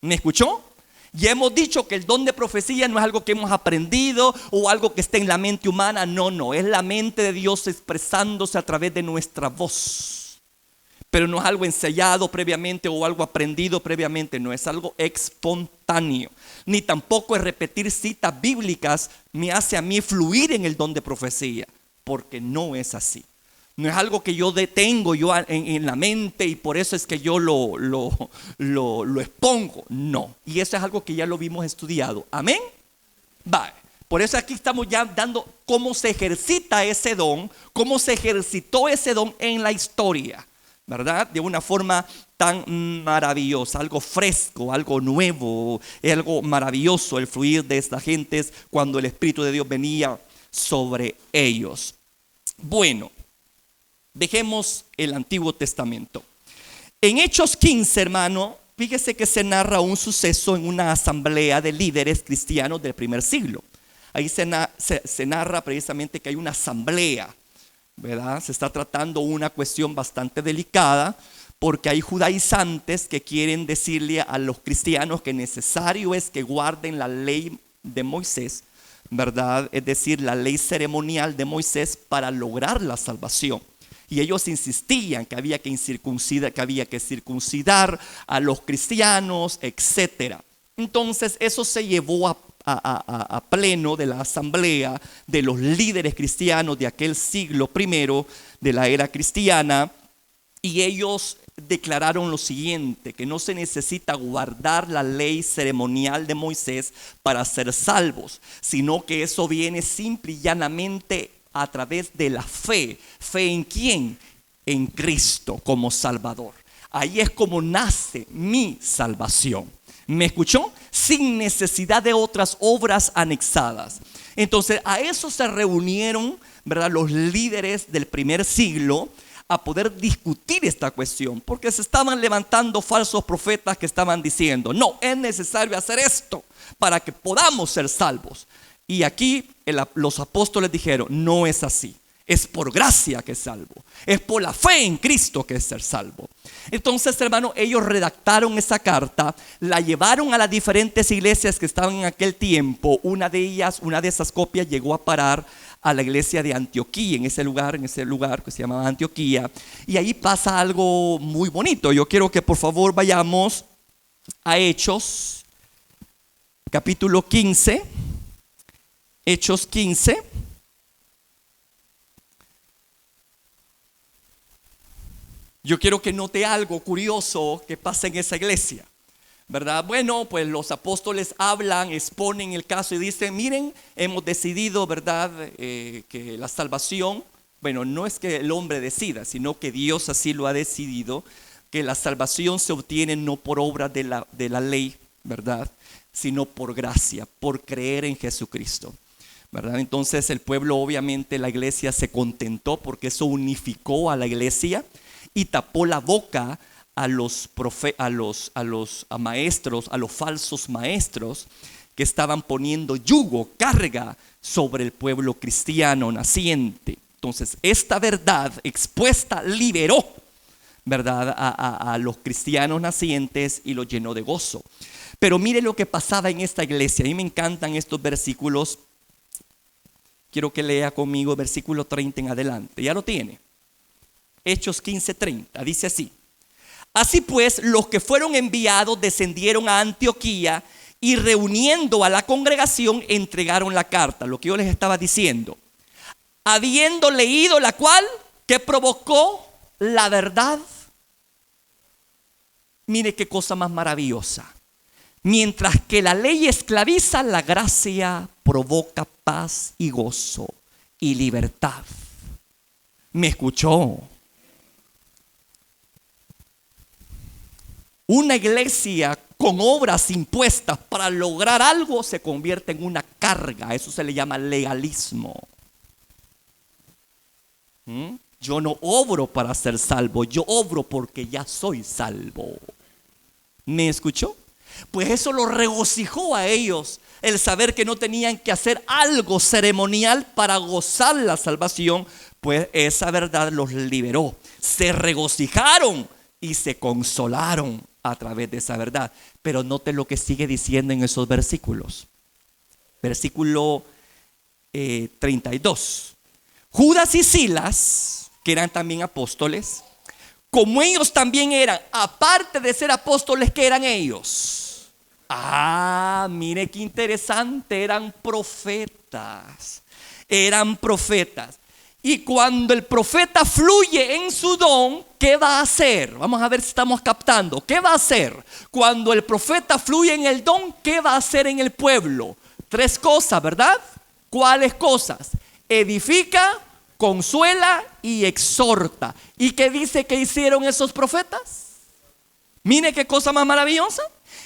¿Me escuchó? Ya hemos dicho que el don de profecía no es algo que hemos aprendido o algo que esté en la mente humana. No, es la mente de Dios expresándose a través de nuestra voz. Pero no es algo ensayado previamente o algo aprendido previamente, no, es algo espontáneo. Ni tampoco es repetir citas bíblicas me hace a mí fluir en el don de profecía, porque no es así. No es algo que yo detengo en la mente y por eso es que yo lo expongo. No. Y eso es algo que ya lo vimos estudiado. Amén. Vale. Por eso aquí estamos ya dando cómo se ejercita ese don, cómo se ejercitó ese don en la historia, ¿verdad? De una forma tan maravillosa, algo fresco, algo nuevo, algo maravilloso el fluir de estas gentes cuando el Espíritu de Dios venía sobre ellos. Bueno, dejemos el Antiguo Testamento. En Hechos 15, hermano, fíjese que se narra un suceso en una asamblea de líderes cristianos del primer siglo. Ahí se narra precisamente que hay una asamblea, ¿verdad? Se está tratando una cuestión bastante delicada porque hay judaizantes que quieren decirle a los cristianos que necesario es que guarden la ley de Moisés, ¿verdad? Es decir, la ley ceremonial de Moisés para lograr la salvación. Y ellos insistían que había que circuncidar a los cristianos, etcétera. Entonces eso se llevó a pleno de la asamblea de los líderes cristianos de aquel siglo primero de la era cristiana, y ellos declararon lo siguiente: que no se necesita guardar la ley ceremonial de Moisés para ser salvos, sino que eso viene simple y llanamente a través de la fe. ¿Fe en quién? En Cristo como Salvador. Ahí es como nace mi salvación. ¿Me escuchó? Sin necesidad de otras obras anexadas. Entonces a eso se reunieron, ¿verdad?, los líderes del primer siglo a poder discutir esta cuestión, porque se estaban levantando falsos profetas que estaban diciendo: no, es necesario hacer esto para que podamos ser salvos. Y aquí los apóstoles dijeron: no es así. Es por gracia que es salvo. Es por la fe en Cristo que es ser salvo. Entonces, hermano, ellos redactaron esa carta, la llevaron a las diferentes iglesias que estaban en aquel tiempo. Una de esas copias llegó a parar a la iglesia de Antioquía, en ese lugar que se llamaba Antioquía. Y ahí pasa algo muy bonito. Yo quiero que por favor vayamos a Hechos, capítulo 15. Hechos 15. Yo quiero que note algo curioso que pasa en esa iglesia, ¿verdad? Bueno, pues los apóstoles hablan, exponen el caso y dicen: miren, hemos decidido, ¿verdad?, que la salvación, bueno, no es que el hombre decida, sino que Dios así lo ha decidido, que la salvación se obtiene no por obra de la ley, ¿verdad?, sino por gracia, por creer en Jesucristo, ¿verdad? Entonces el pueblo, obviamente la iglesia se contentó porque eso unificó a la iglesia y tapó la boca a los maestros, a los falsos maestros que estaban poniendo yugo, carga sobre el pueblo cristiano naciente. Entonces esta verdad expuesta liberó, ¿verdad?, a los cristianos nacientes y los llenó de gozo. Pero mire lo que pasaba en esta iglesia. A mí me encantan estos versículos. Quiero que lea conmigo versículo 30 en adelante. ¿Ya lo tiene? Hechos 15:30, dice así: así pues, los que fueron enviados descendieron a Antioquía y reuniendo a la congregación entregaron la carta. Lo que yo les estaba diciendo, habiendo leído la cual, que provocó la verdad. Mire qué cosa más maravillosa. Mientras que la ley esclaviza, la gracia provoca paz y gozo y libertad. ¿Me escuchó? Una iglesia con obras impuestas para lograr algo se convierte en una carga. Eso se le llama legalismo. Yo no obro para ser salvo, yo obro porque ya soy salvo. ¿Me escuchó? Pues eso lo regocijó a ellos, el saber que no tenían que hacer algo ceremonial para gozar la salvación, Pues esa verdad los liberó. Se regocijaron y se consolaron a través de esa verdad. Pero note lo que sigue diciendo en esos versículos. Versículo 32. Judas y Silas, que eran también apóstoles, como ellos también eran, aparte de ser apóstoles, ¿qué eran ellos? Mire qué interesante, eran profetas. Eran profetas. Y cuando el profeta fluye en su don, ¿qué va a hacer? Vamos a ver si estamos captando. ¿Qué va a hacer? Cuando el profeta fluye en el don, ¿qué va a hacer en el pueblo? 3 cosas, ¿verdad? ¿Cuáles cosas? Edifica, consuela y exhorta. ¿Y qué dice que hicieron esos profetas? Mire qué cosa más maravillosa.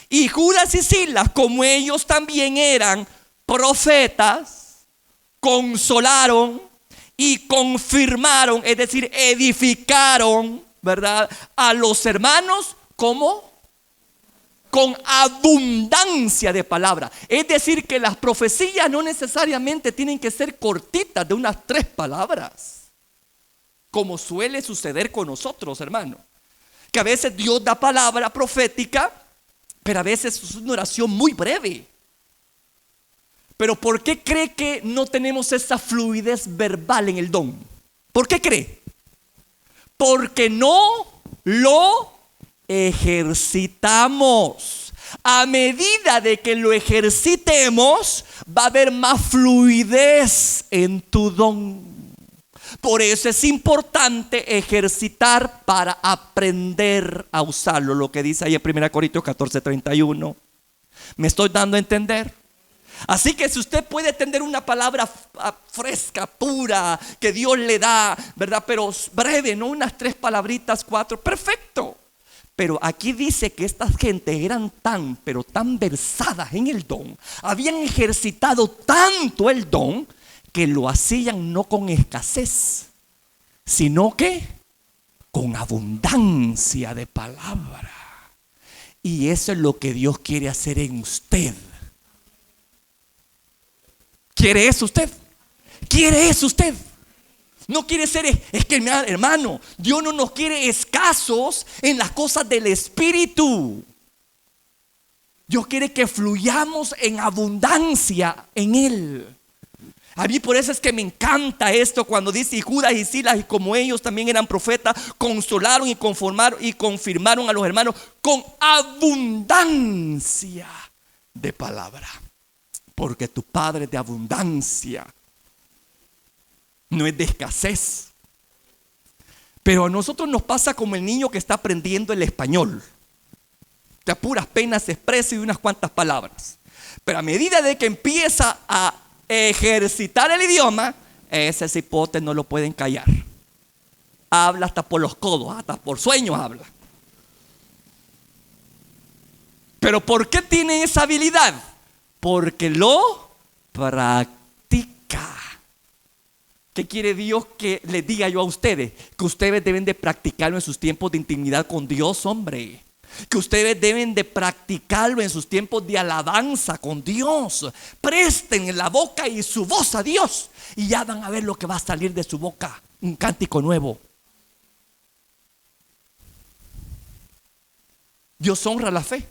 Y Judas y Silas, como ellos también eran profetas, consolaron y confirmaron, es decir, edificaron, ¿verdad?, a los hermanos. ¿Cómo? Con abundancia de palabra. Es decir, que las profecías no necesariamente tienen que ser cortitas de unas 3 palabras, como suele suceder con nosotros, hermano. Que a veces Dios da palabra profética, pero a veces es una oración muy breve. Pero ¿por qué cree que no tenemos esa fluidez verbal en el don? ¿Por qué cree? Porque no lo ejercitamos. A medida de que lo ejercitemos, va a haber más fluidez en tu don. Por eso es importante ejercitar para aprender a usarlo. Lo que dice ahí en 1 Corintios 14:31. ¿Me estoy dando a entender? Así que si usted puede tener una palabra fresca, pura, que Dios le da, ¿verdad? Pero breve, no unas 3 palabritas, 4, perfecto. Pero aquí dice que estas gentes eran pero tan versadas en el don, habían ejercitado tanto el don, que lo hacían no con escasez, sino que con abundancia de palabra. Y eso es lo que Dios quiere hacer en usted. ¿Quiere eso usted? ¿Quiere eso usted? No quiere ser, es que hermano, Dios no nos quiere escasos en las cosas del espíritu. Dios quiere que fluyamos en abundancia en Él. A mí por eso es que me encanta esto cuando dice: y Judas y Silas, y como ellos también eran profetas, consolaron y confirmaron a los hermanos con abundancia de palabra. Porque tu Padre es de abundancia, no es de escasez. Pero a nosotros nos pasa como el niño que está aprendiendo el español. De puras penas se expresa y unas cuantas palabras. Pero a medida de que empieza a ejercitar el idioma, ese cipote no lo pueden callar. Habla hasta por los codos, hasta por sueños habla. Pero ¿por qué tiene esa habilidad? Porque lo practica. ¿Qué quiere Dios que les diga yo a ustedes? Que ustedes deben de practicarlo en sus tiempos de intimidad con Dios, hombre. Que ustedes deben de practicarlo en sus tiempos de alabanza con Dios. Presten la boca y su voz a Dios, y ya van a ver lo que va a salir de su boca. Un cántico nuevo. Dios honra la fe.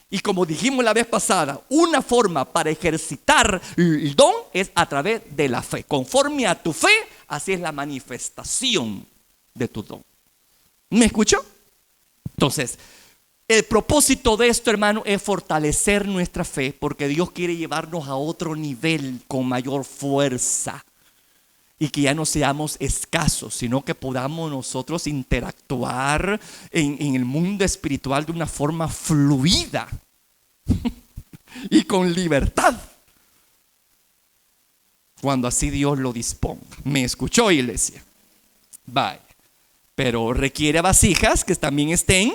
Y como dijimos la vez pasada, una forma para ejercitar el don es a través de la fe. Conforme a tu fe, así es la manifestación de tu don. ¿Me escuchó? Entonces, el propósito de esto, hermano, es fortalecer nuestra fe, porque Dios quiere llevarnos a otro nivel con mayor fuerza. Y que ya no seamos escasos, sino que podamos nosotros interactuar en el mundo espiritual de una forma fluida y con libertad, cuando así Dios lo disponga. ¿Me escuchó, iglesia? Vaya. Pero requiere vasijas que también estén,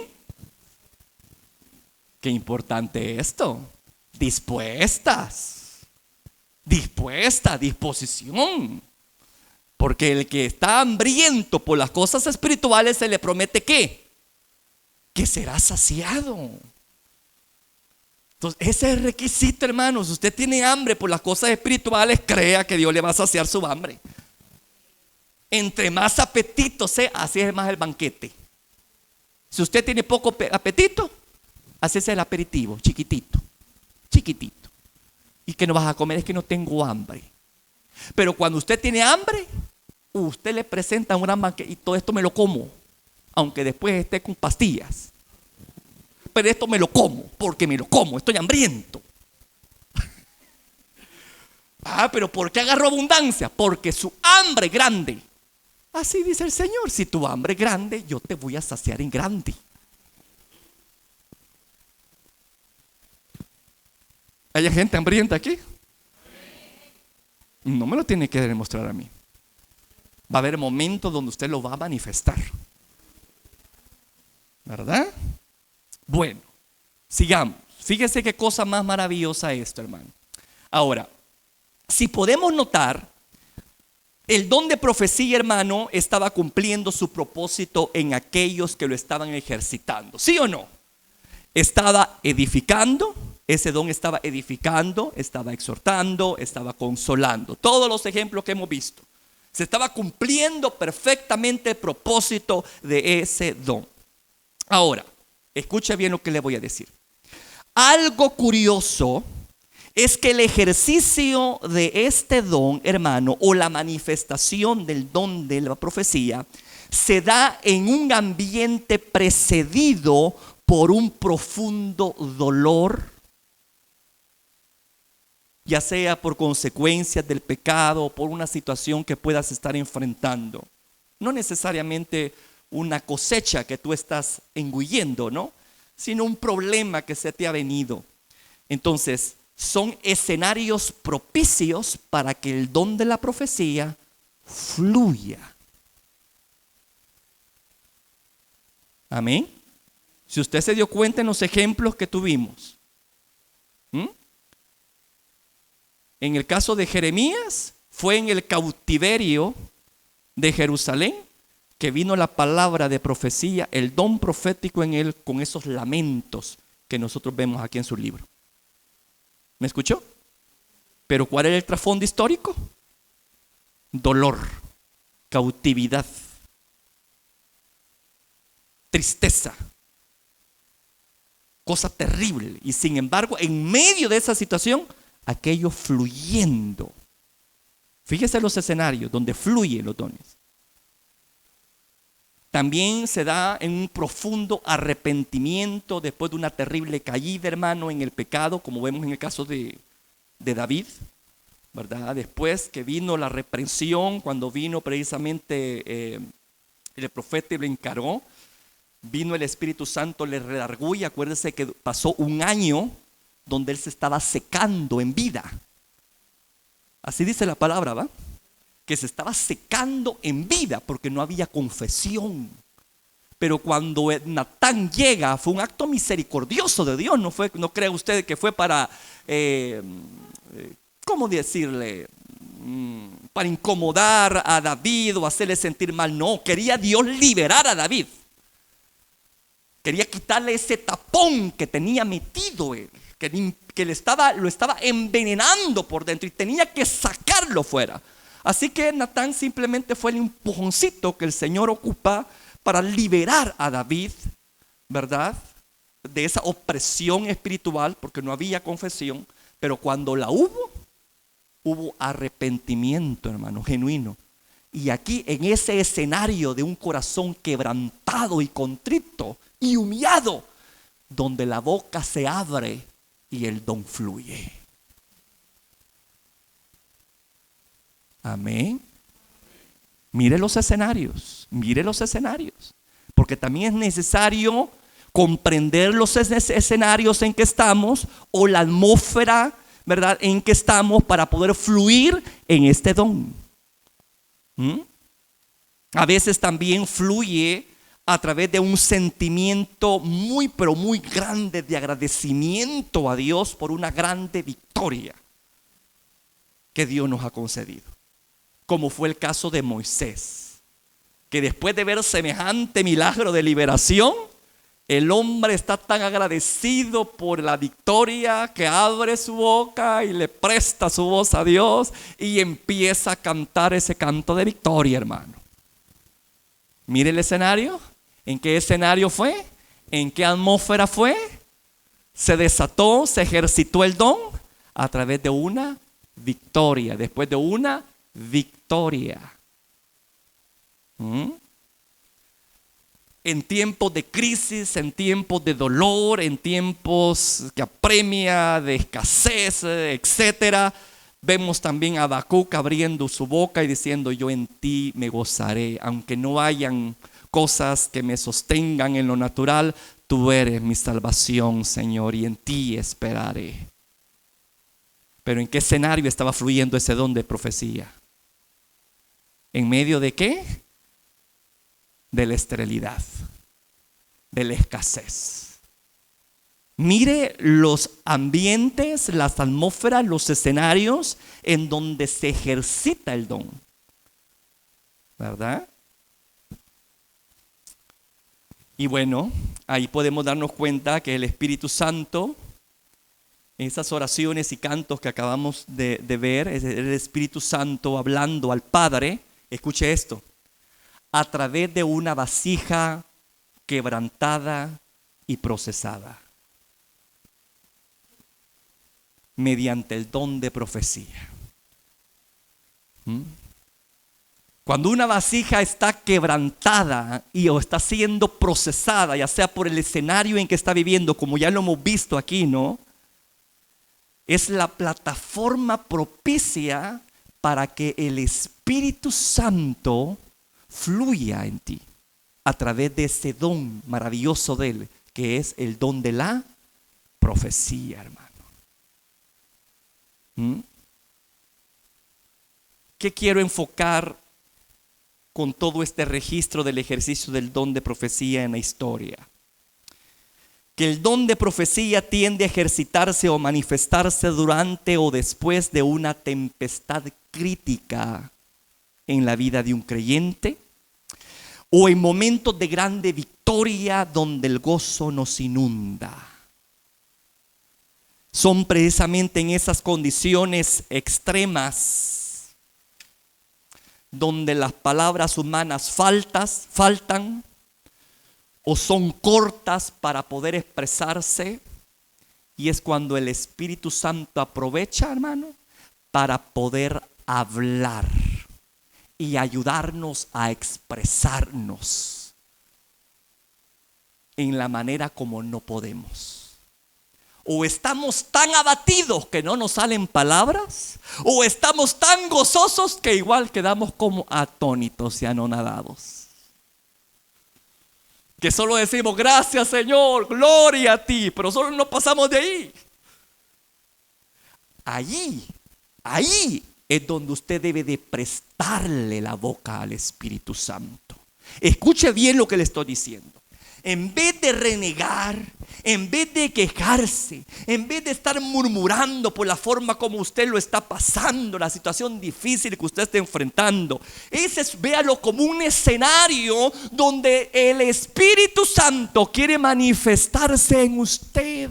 qué importante esto, dispuestas, disposición. Porque el que está hambriento por las cosas espirituales, se le promete ¿qué? Que será saciado. Entonces ese es el requisito, hermanos. Si usted tiene hambre por las cosas espirituales, crea que Dios le va a saciar su hambre. Entre más apetito sea, así es más el banquete. Si usted tiene poco apetito, así es el aperitivo, chiquitito, chiquitito. ¿Y qué no vas a comer? Es que no tengo hambre. Pero cuando usted tiene hambre, usted le presenta un gran banquete y todo esto me lo como, aunque después esté con pastillas. Pero esto me lo como, porque me lo como, estoy hambriento. Pero ¿por qué agarró abundancia? Porque su hambre es grande. Así dice el Señor, si tu hambre es grande, yo te voy a saciar en grande. ¿Hay gente hambrienta aquí? No me lo tiene que demostrar a mí. Va a haber momentos donde usted lo va a manifestar, ¿verdad? Bueno, sigamos. Fíjese qué cosa más maravillosa esto, hermano. Ahora, si podemos notar, el don de profecía, hermano, estaba cumpliendo su propósito en aquellos que lo estaban ejercitando. ¿Sí o no? Estaba edificando, ese don estaba edificando, estaba exhortando, estaba consolando. Todos los ejemplos que hemos visto. Se estaba cumpliendo perfectamente el propósito de ese don. Ahora, escuche bien lo que le voy a decir. Algo curioso es que el ejercicio de este don, hermano, o la manifestación del don de la profecía, se da en un ambiente precedido por un profundo dolor, ya sea por consecuencias del pecado o por una situación que puedas estar enfrentando. No necesariamente una cosecha que tú estás engullendo, ¿no? Sino un problema que se te ha venido. Entonces, son escenarios propicios para que el don de la profecía fluya. Amén. Si usted se dio cuenta en los ejemplos que tuvimos. En el caso de Jeremías, fue en el cautiverio de Jerusalén que vino la palabra de profecía, el don profético en él, con esos lamentos que nosotros vemos aquí en su libro. ¿Me escuchó? Pero ¿cuál era el trasfondo histórico? Dolor, cautividad, tristeza, cosa terrible. Y sin embargo, en medio de esa situación, aquello fluyendo. Fíjese los escenarios donde fluyen los dones. También se da en un profundo arrepentimiento después de una terrible caída, hermano, en el pecado, como vemos en el caso de David, ¿verdad? Después que vino la reprensión, cuando vino precisamente el profeta y lo encargó, vino el Espíritu Santo, le redarguyó, y acuérdense que pasó un año donde él se estaba secando en vida. Así dice la palabra, ¿va? Que se estaba secando en vida porque no había confesión. Pero cuando Natán llega, fue un acto misericordioso de Dios. No cree usted que fue para, ¿cómo decirle? Para incomodar a David o hacerle sentir mal. No, quería Dios liberar a David. Quería quitarle ese tapón que tenía metido él, que lo estaba envenenando por dentro y tenía que sacarlo fuera. Así que Natán simplemente fue el empujoncito que el Señor ocupa para liberar a David, ¿verdad? De esa opresión espiritual, porque no había confesión. Pero cuando la hubo arrepentimiento, hermano, genuino. Y aquí, en ese escenario de un corazón quebrantado y contrito y humillado, donde la boca se abre y el don fluye. Amén. Mire los escenarios, porque también es necesario comprender los escenarios en que estamos o la atmósfera, ¿verdad?, en que estamos para poder fluir en este don. A veces también fluye a través de un sentimiento muy, pero muy grande de agradecimiento a Dios por una grande victoria que Dios nos ha concedido. Como fue el caso de Moisés, que después de ver semejante milagro de liberación, El hombre está tan agradecido por la victoria que abre su boca y le presta su voz a Dios y empieza a cantar ese canto de victoria, hermano. Mire el escenario. ¿En qué escenario fue? ¿En qué atmósfera fue? Se desató, se ejercitó el don a través de una victoria, después de una victoria. En tiempos de crisis, en tiempos de dolor, en tiempos que apremia, de escasez, etcétera, vemos también a Habacuc abriendo su boca y diciendo: yo en ti me gozaré, aunque no hayan cosas que me sostengan en lo natural, tú eres mi salvación, Señor, y en ti esperaré. Pero ¿en qué escenario estaba fluyendo ese don de profecía? ¿En medio de qué? De la esterilidad, de la escasez. Mire los ambientes, las atmósferas, los escenarios en donde se ejercita el don, ¿verdad? Y bueno, ahí podemos darnos cuenta que el Espíritu Santo, en esas oraciones y cantos que acabamos de ver, es el Espíritu Santo hablando al Padre. Escuche esto: a través de una vasija quebrantada y procesada, mediante el don de profecía. Cuando una vasija está quebrantada o está siendo procesada, ya sea por el escenario en que está viviendo, como ya lo hemos visto aquí, ¿no? Es la plataforma propicia para que el Espíritu Santo fluya en ti a través de ese don maravilloso de Él, que es el don de la profecía, hermano. ¿Qué quiero enfocar con todo este registro del ejercicio del don de profecía en la historia? Que el don de profecía tiende a ejercitarse o manifestarse durante o después de una tempestad crítica en la vida de un creyente, o en momentos de grande victoria donde el gozo nos inunda. Son precisamente en esas condiciones extremas donde las palabras humanas faltan o son cortas para poder expresarse, y es cuando el Espíritu Santo aprovecha, hermano, para poder hablar y ayudarnos a expresarnos en la manera como no podemos. O estamos tan abatidos que no nos salen palabras, o estamos tan gozosos que igual quedamos como atónitos y anonadados. Que solo decimos: gracias, Señor, gloria a ti, pero solo no pasamos de ahí. Ahí es donde usted debe de prestarle la boca al Espíritu Santo. Escuche bien lo que le estoy diciendo. En vez de renegar, en vez de quejarse, en vez de estar murmurando por la forma como usted lo está pasando, la situación difícil que usted está enfrentando, véalo como un escenario donde el Espíritu Santo quiere manifestarse en usted.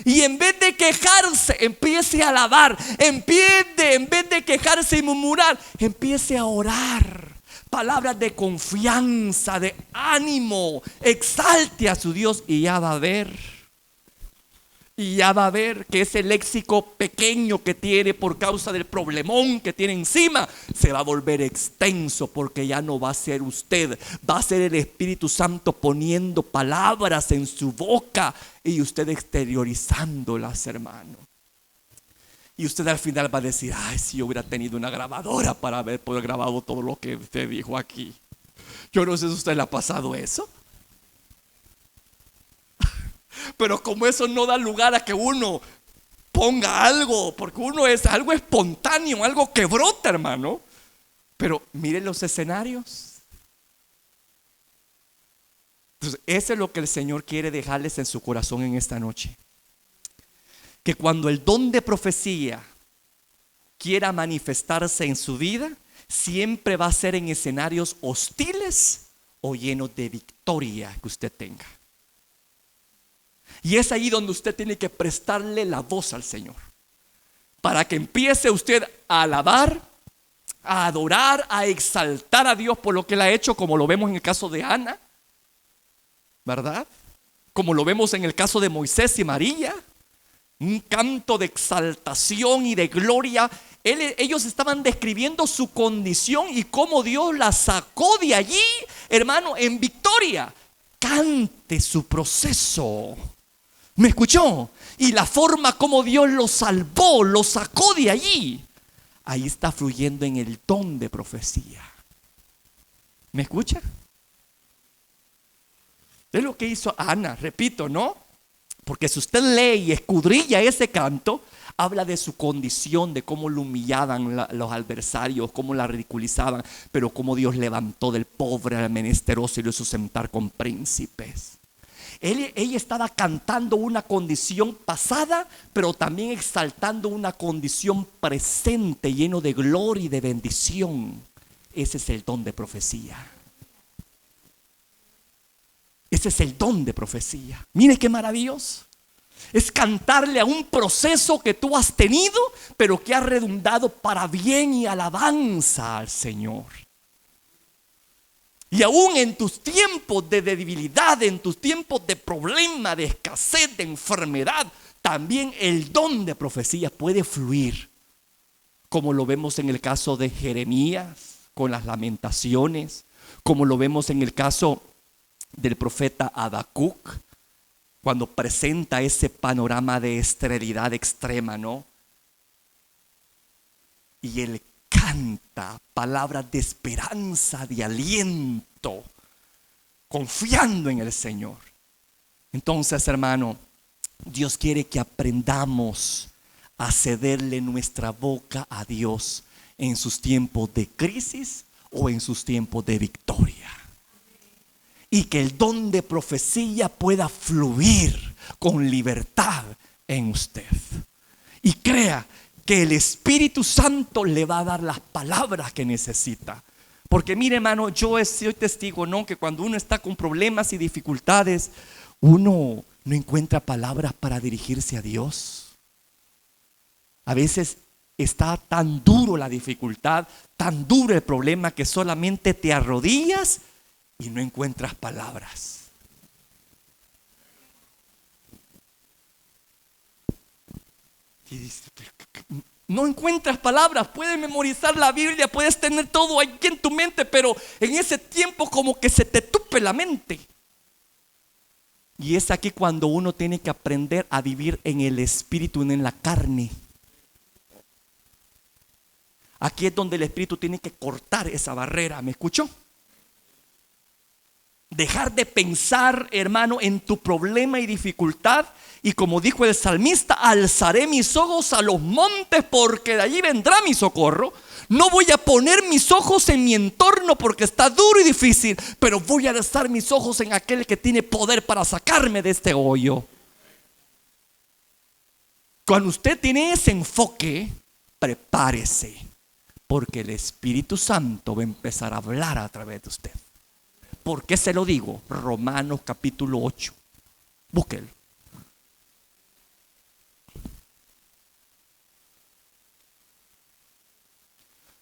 Y en vez de quejarse, empiece a alabar. En vez de quejarse y murmurar, empiece a orar. Palabras de confianza, de ánimo. Exalte a su Dios y ya va a ver. Y ya va a ver que ese léxico pequeño que tiene por causa del problemón que tiene encima se va a volver extenso, porque ya no va a ser usted, va a ser el Espíritu Santo poniendo palabras en su boca y usted exteriorizándolas, hermano. Y usted al final va a decir: ay, si yo hubiera tenido una grabadora para haber podido grabado todo lo que usted dijo aquí. Yo no sé si a usted le ha pasado eso. Pero como eso no da lugar a que uno ponga algo, porque uno es algo espontáneo, algo que brota, hermano. Pero miren los escenarios. Entonces, eso es lo que el Señor quiere dejarles en su corazón en esta noche. Que cuando el don de profecía quiera manifestarse en su vida, siempre va a ser en escenarios hostiles o llenos de victoria que usted tenga. Y es ahí donde usted tiene que prestarle la voz al Señor, para que empiece usted a alabar, a adorar, a exaltar a Dios por lo que Él ha hecho, como lo vemos en el caso de Ana, ¿verdad? Como lo vemos en el caso de Moisés y María. Un canto de exaltación y de gloria. Ellos estaban describiendo su condición y cómo Dios la sacó de allí, hermano, en victoria. Cante su proceso. ¿Me escuchó? Y la forma como Dios lo salvó, lo sacó de allí. Ahí está fluyendo en el don de profecía. ¿Me escucha? Es lo que hizo Ana, repito, ¿no? Porque si usted lee y escudrilla ese canto, habla de su condición, de cómo lo humillaban los adversarios, cómo la ridiculizaban, pero cómo Dios levantó del pobre al menesteroso y lo hizo sentar con príncipes. Ella estaba cantando una condición pasada, pero también exaltando una condición presente, lleno de gloria y de bendición. Ese es el don de profecía. Ese es el don de profecía. Mire qué maravilloso. Es cantarle a un proceso que tú has tenido, pero que ha redundado para bien y alabanza al Señor. Y aún en tus tiempos de debilidad, en tus tiempos de problema, de escasez, de enfermedad, también el don de profecía puede fluir, como lo vemos en el caso de Jeremías con las lamentaciones, como lo vemos en el caso del profeta Habacuc, cuando presenta ese panorama de esterilidad extrema, ¿no? Y él canta palabras de esperanza, de aliento, confiando en el Señor. Entonces, hermano, Dios quiere que aprendamos a cederle nuestra boca a Dios en sus tiempos de crisis o en sus tiempos de victoria. Y que el don de profecía pueda fluir con libertad en usted. Y crea que el Espíritu Santo le va a dar las palabras que necesita. Porque mire, hermano, yo soy testigo, ¿no? Que cuando uno está con problemas y dificultades, uno no encuentra palabras para dirigirse a Dios. A veces está tan duro la dificultad, tan duro el problema, que solamente te arrodillas y no encuentras palabras. Y dices, no encuentras palabras. Puedes memorizar la Biblia, puedes tener todo aquí en tu mente, pero en ese tiempo como que se te tupe la mente. Y es aquí cuando uno tiene que aprender a vivir en el Espíritu y no en la carne. Aquí es donde el Espíritu tiene que cortar esa barrera. ¿Me escuchó? Dejar de pensar, hermano, en tu problema y dificultad. Y como dijo el salmista, alzaré mis ojos a los montes porque de allí vendrá mi socorro. No voy a poner mis ojos en mi entorno porque está duro y difícil, pero voy a alzar mis ojos en aquel que tiene poder para sacarme de este hoyo. Cuando usted tiene ese enfoque, prepárese, porque el Espíritu Santo va a empezar a hablar a través de usted. ¿Por qué se lo digo? Romanos capítulo 8. Búsquelo.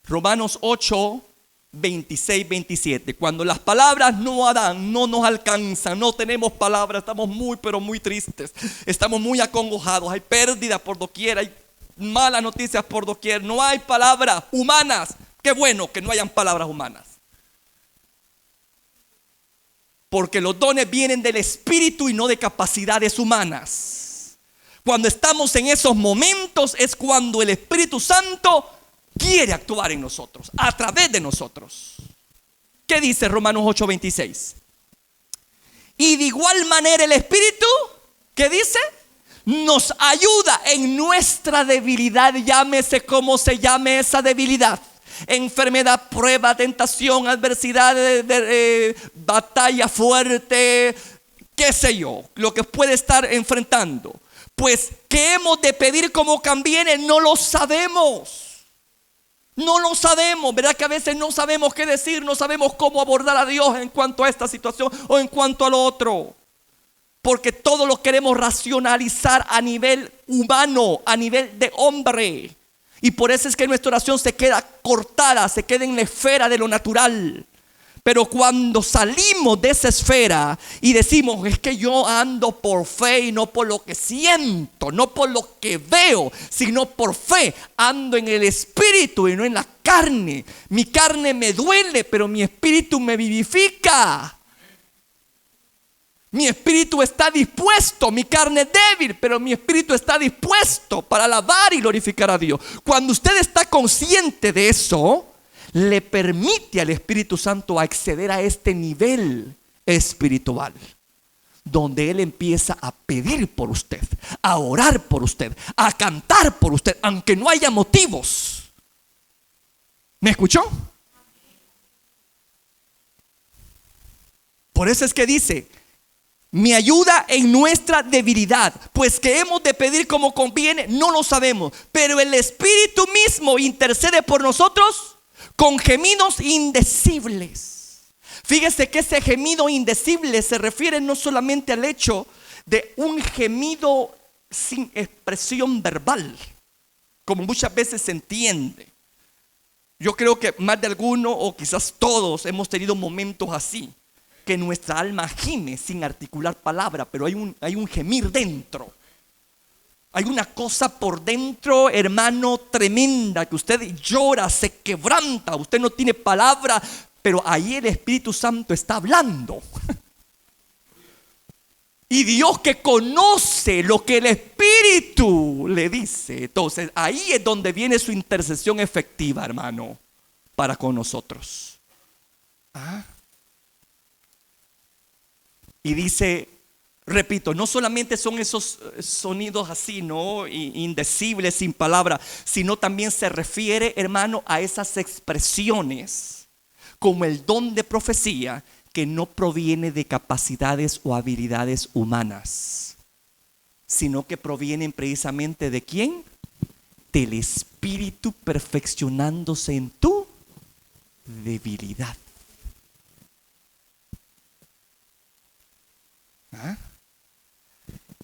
Romanos 8, 26, 27. Cuando las palabras no dan, no nos alcanzan, no tenemos palabras, estamos muy, pero muy tristes. Estamos muy acongojados. Hay pérdida por doquier, hay malas noticias por doquier. No hay palabras humanas. Qué bueno que no hayan palabras humanas. Porque los dones vienen del Espíritu y no de capacidades humanas. Cuando estamos en esos momentos es cuando el Espíritu Santo quiere actuar en nosotros, a través de nosotros. ¿Qué dice Romanos 8:26? Y de igual manera el Espíritu, ¿qué dice? Nos ayuda en nuestra debilidad, llámese como se llame esa debilidad. Enfermedad, prueba, tentación, adversidad, batalla fuerte, qué sé yo, lo que puede estar enfrentando. Pues, ¿qué hemos de pedir como conviene? No lo sabemos. No lo sabemos, ¿verdad? Que a veces no sabemos qué decir, no sabemos cómo abordar a Dios en cuanto a esta situación o en cuanto a lo otro. porque todo lo queremos racionalizar a nivel humano, a nivel de hombre. Y por eso es que nuestra oración se queda cortada, se queda en la esfera de lo natural. Pero cuando salimos de esa esfera y decimos, es que yo ando por fe y no por lo que siento, no por lo que veo, sino por fe, ando en el espíritu y no en la carne. Mi carne me duele, pero mi espíritu me vivifica. Mi espíritu está dispuesto, mi carne es débil, pero mi espíritu está dispuesto para alabar y glorificar a Dios. Cuando usted está consciente de eso, le permite al Espíritu Santo acceder a este nivel espiritual, donde Él empieza a pedir por usted, a orar por usted, a cantar por usted, aunque no haya motivos. ¿Me escuchó? Por eso es que dice: mi ayuda en nuestra debilidad, pues que hemos de pedir como conviene, no lo sabemos, pero el Espíritu mismo intercede por nosotros con gemidos indecibles. Fíjese que ese gemido indecible se refiere no solamente al hecho de un gemido sin expresión verbal, como muchas veces se entiende. Yo creo que más de alguno, o quizás todos, hemos tenido momentos así, que nuestra alma gime sin articular palabra, pero hay un gemir dentro. Hay una cosa por dentro, hermano, tremenda, que usted llora, se quebranta, usted no tiene palabra, pero ahí el Espíritu Santo está hablando. Y Dios, que conoce lo que el Espíritu le dice, entonces ahí es donde viene su intercesión efectiva, hermano, para con nosotros. Y dice, repito, no solamente son esos sonidos así, ¿no?, indecibles, sin palabra, sino también se refiere, hermano, a esas expresiones como el don de profecía, que no proviene de capacidades o habilidades humanas, sino que provienen precisamente ¿de quién? Del Espíritu perfeccionándose en tu debilidad.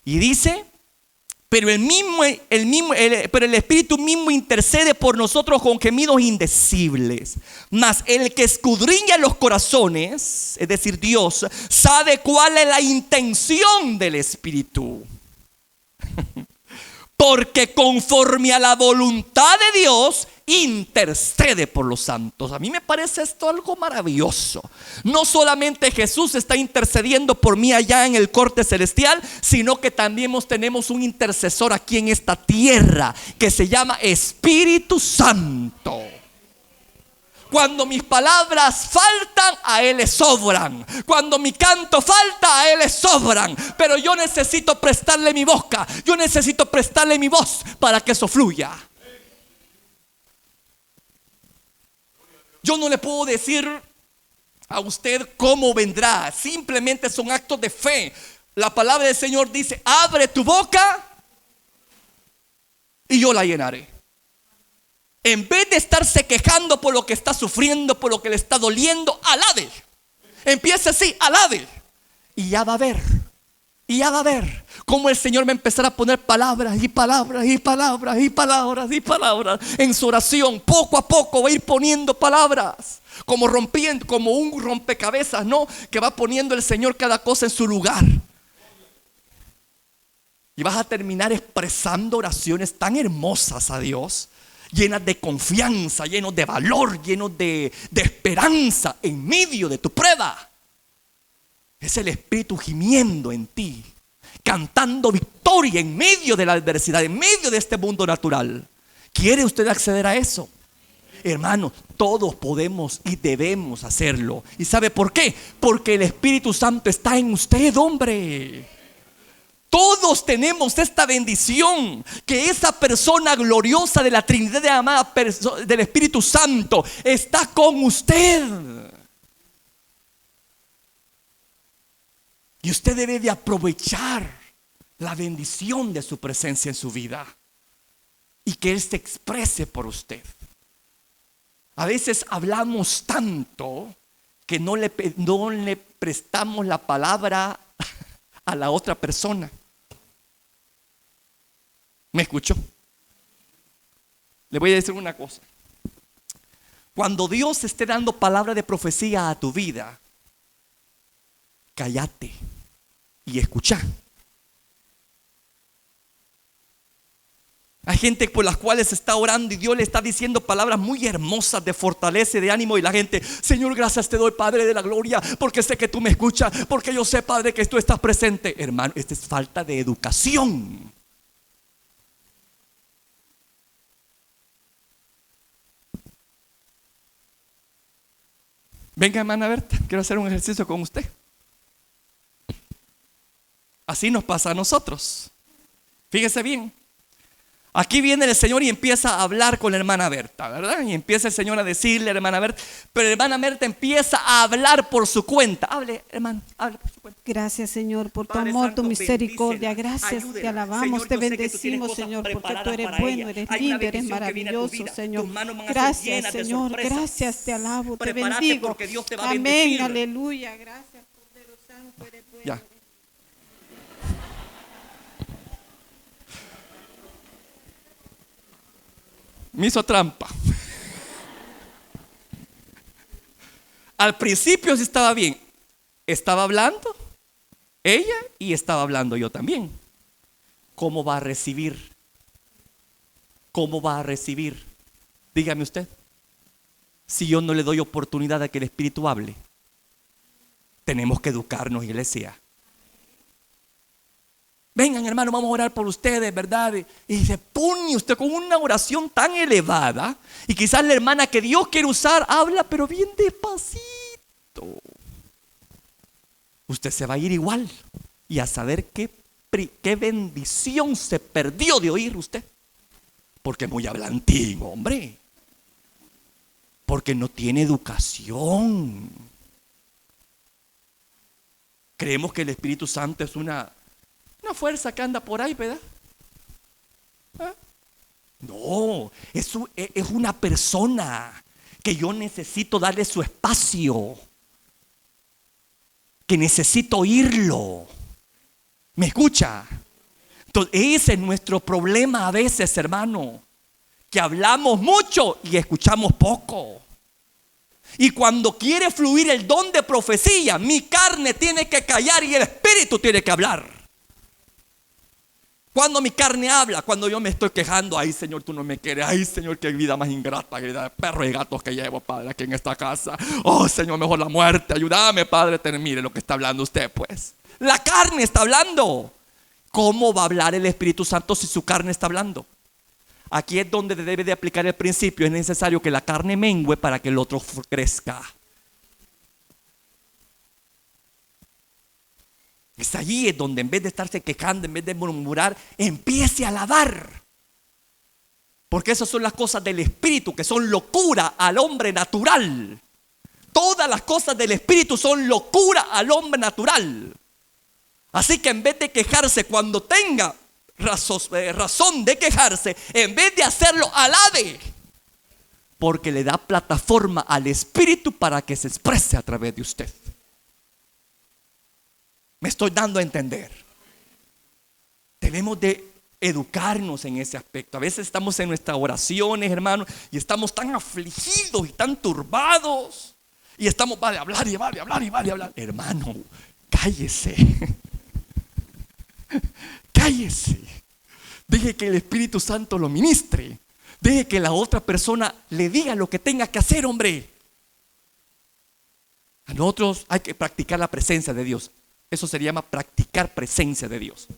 Y dice, pero el Espíritu mismo intercede por nosotros con gemidos indecibles. Mas el que escudriña los corazones, es decir, Dios, sabe cuál es la intención del Espíritu. Porque conforme a la voluntad de Dios, intercede por los santos. A mí me parece esto algo maravilloso. No solamente Jesús está intercediendo por mí allá en el corte celestial, sino que también tenemos un intercesor aquí en esta tierra que se llama Espíritu Santo. Cuando mis palabras faltan, a Él le sobran. Cuando mi canto falta, a Él le sobran. Pero yo necesito prestarle mi boca, yo necesito prestarle mi voz para que eso fluya. Yo no le puedo decir a usted cómo vendrá. Simplemente son actos de fe. La palabra del Señor dice: abre tu boca y yo la llenaré. En vez de estarse quejando por lo que está sufriendo, por lo que le está doliendo, alabe. Empiece así, alabe. Y ya va a ver. Y ya va a ver cómo el Señor va a empezar a poner palabras y palabras y palabras y palabras y palabras en su oración. Poco a poco va a ir poniendo palabras, como rompiendo, como un rompecabezas, ¿no?, que va poniendo el Señor cada cosa en su lugar. Y vas a terminar expresando oraciones tan hermosas a Dios, llenas de confianza, llenos de valor, llenos de esperanza en medio de tu prueba. Es el Espíritu gimiendo en ti, cantando victoria en medio de la adversidad, en medio de este mundo natural. ¿Quiere usted acceder a eso? Hermano, todos podemos y debemos hacerlo. ¿Y sabe por qué? Porque el Espíritu Santo está en usted, hombre. Todos tenemos esta bendición, que esa persona gloriosa de la Trinidad de amada del Espíritu Santo está con usted. Y usted debe de aprovechar la bendición de su presencia en su vida y que Él se exprese por usted. A veces hablamos tanto que no le prestamos la palabra a la otra persona. ¿Me escuchó? Le voy a decir una cosa. Cuando Dios esté dando palabra de profecía a tu vida, cállate y escucha. Hay gente por las cuales está orando y Dios le está diciendo palabras muy hermosas de fortaleza, de ánimo, y la gente: Señor, gracias te doy, Padre de la gloria, porque sé que tú me escuchas, porque yo sé, Padre, que tú estás presente. Hermano, esta es falta de educación. Venga, hermana Berta, quiero hacer un ejercicio con usted. Así nos pasa a nosotros. Fíjese bien. Aquí viene el Señor y empieza a hablar con la hermana Berta, ¿verdad? Y empieza el Señor a decirle a la hermana Berta, pero la hermana Berta empieza a hablar por su cuenta. Hable, hermano, hable por su cuenta. Gracias, Señor, por tu Padre amor, Santo, tu misericordia. bendícela, Gracias, ayúdela. te alabamos, Señor, te yo sé que tú tienes bendecimos, cosas Señor, porque tú preparadas eres para bueno, ella. eres Hay una lindo, eres bendición que viene a tu maravilloso, vida. Señor. Tus manos van a ser Gracias, llenas de Señor, sorpresas. gracias, te alabo, te Prepárate, bendigo. porque Dios te va a Amén, bendecir. aleluya, gracias, Cordero Santo, eres bueno. Ya. Me hizo trampa. Al principio sí estaba bien. Estaba hablando ella y estaba hablando yo también. ¿Cómo va a recibir? ¿Cómo va a recibir? Dígame usted. Si yo no le doy oportunidad a que el Espíritu hable. Tenemos que educarnos, iglesia. Vengan, hermano, vamos a orar por ustedes, ¿verdad? Y se pone usted con una oración tan elevada, y quizás la hermana que Dios quiere usar habla, pero bien despacito. Usted se va a ir igual y a saber qué bendición se perdió de oír usted. Porque es muy hablantín, hombre. Porque no tiene educación. Creemos que el Espíritu Santo es una fuerza que anda por ahí, ¿verdad? ¿Ah? No, es una persona que yo necesito darle su espacio, que necesito oírlo. ¿Me escucha? Entonces, ese es nuestro problema a veces, hermano, que hablamos mucho y escuchamos poco. Y cuando quiere fluir el don de profecía, mi carne tiene que callar y el Espíritu tiene que hablar. Cuando mi carne habla, cuando yo me estoy quejando: ay, Señor, tú no me quieres. Ay, Señor, qué vida más ingrata, qué vida de perros y gatos que llevo, Padre, aquí en esta casa. Oh, Señor, mejor la muerte. Ayúdame, Padre. Mire lo que está hablando usted, pues. La carne está hablando. ¿Cómo va a hablar el Espíritu Santo si su carne está hablando? Aquí es donde debe de aplicar el principio. Es necesario que la carne mengüe para que el otro crezca. Es allí es donde, en vez de estarse quejando, en vez de murmurar, empiece a alabar. Porque esas son las cosas del Espíritu, que son locura al hombre natural. Todas las cosas del Espíritu son locura al hombre natural. Así que en vez de quejarse, cuando tenga razón de quejarse, en vez de hacerlo, alabe. Porque le da plataforma al Espíritu para que se exprese a través de usted. Me estoy dando a entender. Debemos de educarnos en ese aspecto. A veces estamos en nuestras oraciones, hermano, y estamos tan afligidos y tan turbados. Y estamos, va de hablar y va de hablar y va de hablar. Hermano, cállese. Cállese. Deje que el Espíritu Santo lo ministre. Deje que la otra persona le diga lo que tenga que hacer, hombre. A nosotros hay que practicar la presencia de Dios. Eso se llama practicar presencia de Dios.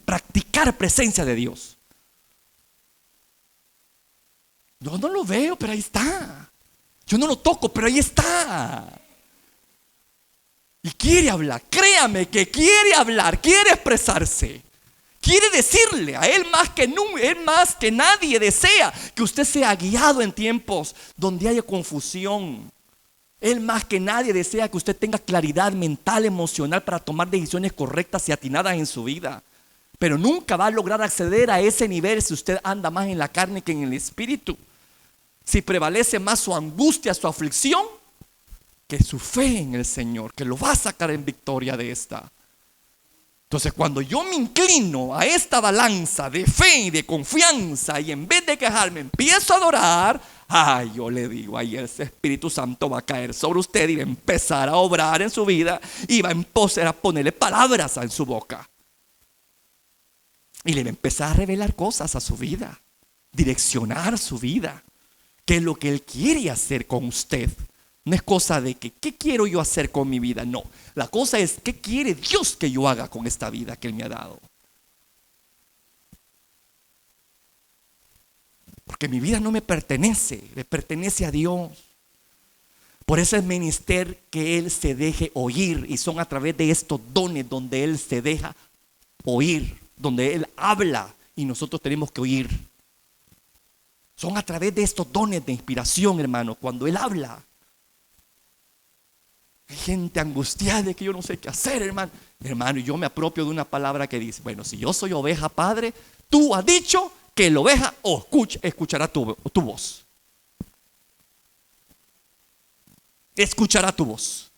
Practicar presencia de Dios. Yo no lo veo, pero ahí está. Yo no lo toco, pero ahí está. Y quiere hablar. Créame que quiere hablar, quiere expresarse. Quiere decirle a él más que nadie desea que usted sea guiado en tiempos donde haya confusión. Él más que nadie desea que usted tenga claridad mental, emocional para tomar decisiones correctas y atinadas en su vida. Pero nunca va a lograr acceder a ese nivel si usted anda más en la carne que en el espíritu. Si prevalece más su angustia, su aflicción, que su fe en el Señor, que lo va a sacar en victoria de esta. Entonces, cuando yo me inclino a esta balanza de fe y de confianza, y en vez de quejarme empiezo a adorar, ay, yo le digo, ahí el Espíritu Santo va a caer sobre usted y va a empezar a obrar en su vida y va a empezar a ponerle palabras en su boca. Y le va a empezar a revelar cosas a su vida, direccionar su vida. ¿Qué es lo que Él quiere hacer con usted? No es cosa de que, ¿qué quiero yo hacer con mi vida? No, la cosa es, ¿qué quiere Dios que yo haga con esta vida que Él me ha dado? Porque mi vida no me pertenece, le pertenece a Dios. Por eso es menester que Él se deje oír, y son a través de estos dones donde Él se deja oír, donde Él habla y nosotros tenemos que oír. Son a través de estos dones de inspiración, hermano, cuando Él habla. Hay gente angustiada de que yo no sé qué hacer, hermano. Hermano, yo me apropio de una palabra que dice, bueno, si yo soy oveja, Padre, tú has dicho que la oveja escuchará tu voz. Escuchará tu voz.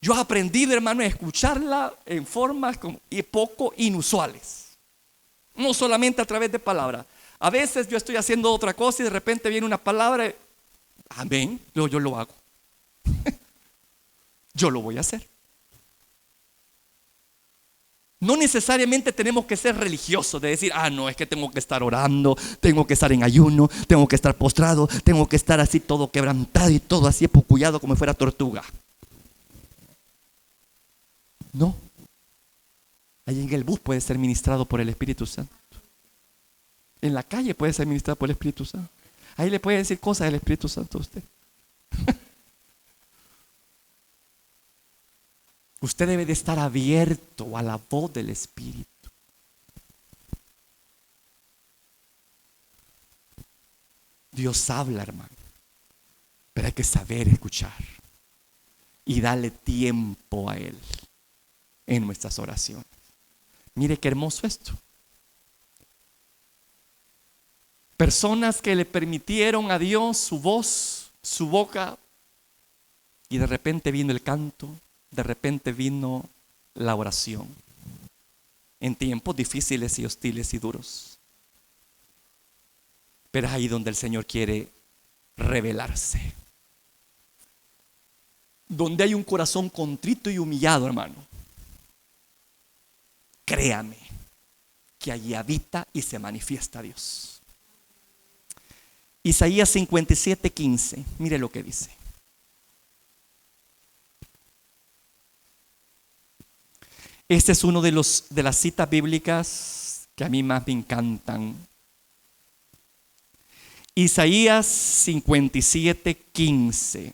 Yo he aprendido, hermano, a escucharla en formas poco inusuales. No solamente a través de palabras. A veces yo estoy haciendo otra cosa y de repente viene una palabra. Amén, yo lo hago. Yo lo voy a hacer. No necesariamente tenemos que ser religiosos, de decir, no, es que tengo que estar orando, tengo que estar en ayuno, tengo que estar postrado, tengo que estar así todo quebrantado y todo así apucullado como si fuera tortuga. No. Ahí en el bus puede ser ministrado por el Espíritu Santo. En la calle puede ser ministrado por el Espíritu Santo. Ahí le puede decir cosas del Espíritu Santo a usted. Usted debe de estar abierto a la voz del Espíritu. Dios habla, hermano, pero hay que saber escuchar y darle tiempo a Él en nuestras oraciones. Mire qué hermoso esto. Personas que le permitieron a Dios su voz, su boca, y de repente vino el canto, de repente vino la oración, en tiempos difíciles y hostiles y duros. Pero es ahí donde el Señor quiere revelarse. Donde hay un corazón contrito y humillado, hermano, créame que allí habita y se manifiesta Dios. Isaías 57:15, mire lo que dice. Este es uno de las citas bíblicas que a mí más me encantan. Isaías 57:15.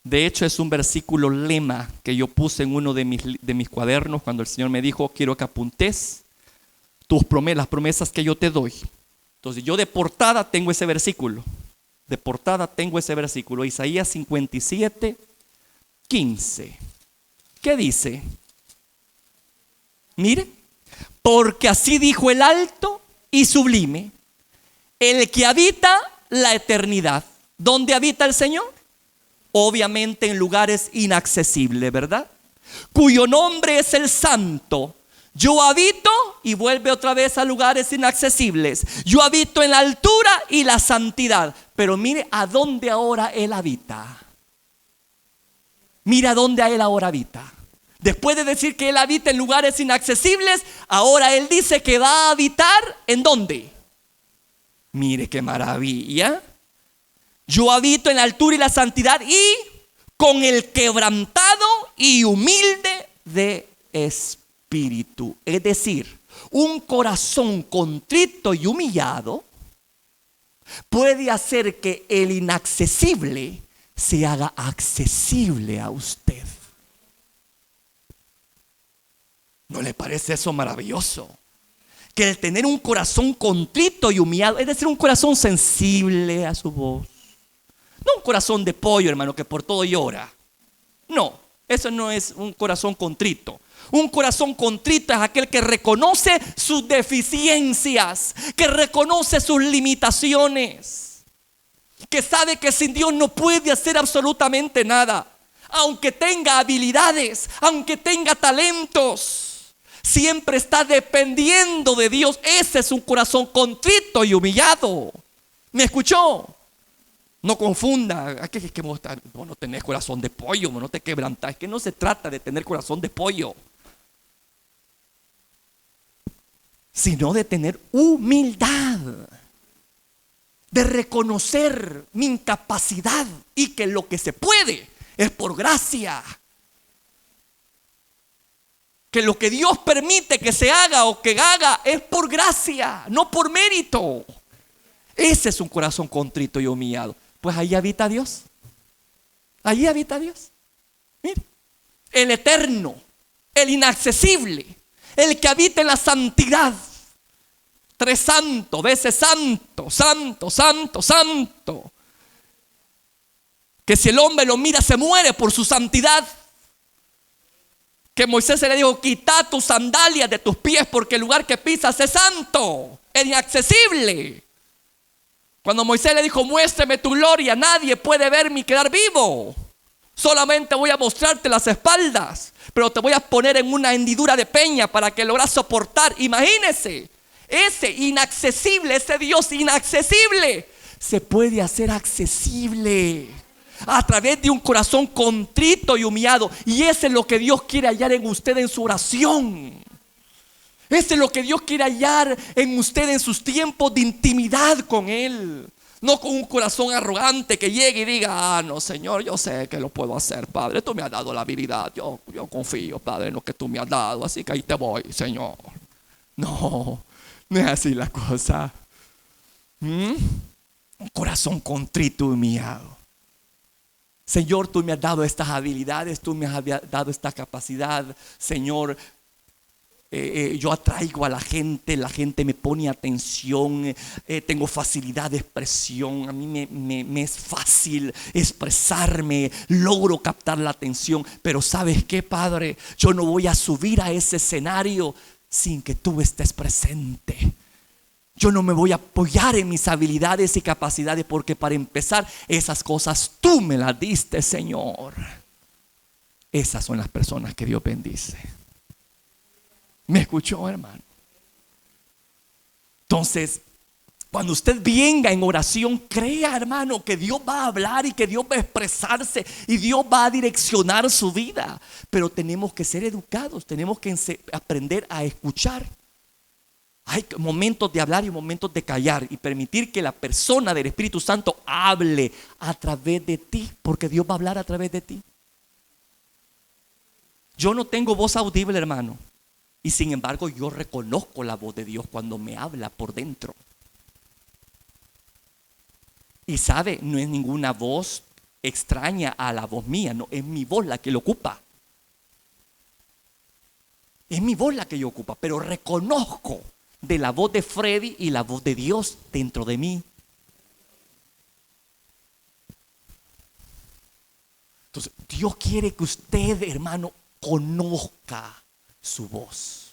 De hecho, es un versículo lema que yo puse en uno de mis cuadernos cuando el Señor me dijo, quiero que apuntes las promesas que yo te doy. Entonces yo de portada tengo ese versículo. Isaías 57:15. ¿Qué dice? Mire, porque así dijo el alto y sublime, el que habita la eternidad. ¿Dónde habita el Señor? Obviamente en lugares inaccesibles, ¿verdad? Cuyo nombre es el Santo. Yo habito, y vuelve otra vez a lugares inaccesibles. Yo habito en la altura y la santidad. Pero mire a dónde ahora Él habita. Mira dónde Él ahora habita. Después de decir que Él habita en lugares inaccesibles, ahora Él dice que va a habitar ¿en dónde? Mire qué maravilla. Yo habito en la altura y la santidad y con el quebrantado y humilde de espíritu. Es decir, un corazón contrito y humillado puede hacer que el inaccesible se haga accesible a usted. ¿No le parece eso maravilloso? Que el tener un corazón contrito y humillado, es decir, un corazón sensible a su voz. No un corazón de pollo, hermano, que por todo llora. No, eso no es un corazón contrito. Un corazón contrito es aquel que reconoce sus deficiencias, que reconoce sus limitaciones, que sabe que sin Dios no puede hacer absolutamente nada. aunque tenga habilidades, aunque tenga talentos, siempre está dependiendo de Dios. Ese es un corazón contrito y humillado. ¿Me escuchó? No confunda. Es que vos no tenés corazón de pollo, no te quebrantás. Es que no se trata de tener corazón de pollo, sino de tener humildad, de reconocer mi incapacidad y que lo que se puede es por gracia. Que lo que Dios permite que se haga o que haga es por gracia, no por mérito. Ese es un corazón contrito y humillado. Pues ahí habita Dios. Allí habita Dios. Mire, el eterno, el inaccesible, el que habita en la santidad. Tres santos, veces santo, santo, santo, santo. Que si el hombre lo mira se muere por su santidad. Que Moisés se le dijo: quita tus sandalias de tus pies porque el lugar que pisas es santo, es inaccesible. Cuando Moisés le dijo: muéstrame tu gloria, nadie puede verme y quedar vivo. Solamente voy a mostrarte las espaldas, pero te voy a poner en una hendidura de peña para que logres soportar. Imagínese, ese inaccesible, ese Dios inaccesible, se puede hacer accesible a través de un corazón contrito y humillado. Y eso es lo que Dios quiere hallar en usted en su oración. Eso es lo que Dios quiere hallar en usted en sus tiempos de intimidad con Él. No con un corazón arrogante que llegue y diga: no, Señor, yo sé que lo puedo hacer, Padre, tú me has dado la habilidad, yo confío, Padre, en lo que tú me has dado, así que ahí te voy, Señor. No, no es así la cosa. Un corazón contrito y humillado. Señor, tú me has dado estas habilidades, tú me has dado esta capacidad, Señor. Yo atraigo a la gente me pone atención, tengo facilidad de expresión, a mí me es fácil expresarme, logro captar la atención. Pero ¿sabes qué, Padre? Yo no voy a subir a ese escenario sin que tú estés presente. Yo no me voy a apoyar en mis habilidades y capacidades, porque para empezar, esas cosas tú me las diste, Señor. Esas son las personas que Dios bendice. ¿Me escuchó, hermano? Entonces, cuando usted venga en oración, crea, hermano, que Dios va a hablar y que Dios va a expresarse y Dios va a direccionar su vida. Pero tenemos que ser educados, tenemos que aprender a escuchar. Hay momentos de hablar y momentos de callar, y permitir que la persona del Espíritu Santo hable a través de ti, porque Dios va a hablar a través de ti. Yo no tengo voz audible, hermano, y sin embargo yo reconozco la voz de Dios cuando me habla por dentro. Y sabe, no es ninguna voz extraña a la voz mía, no, es mi voz la que lo ocupa. Es mi voz la que yo ocupa, pero reconozco de la voz de Freddy y la voz de Dios dentro de mí. Entonces, Dios quiere que usted, hermano, conozca su voz.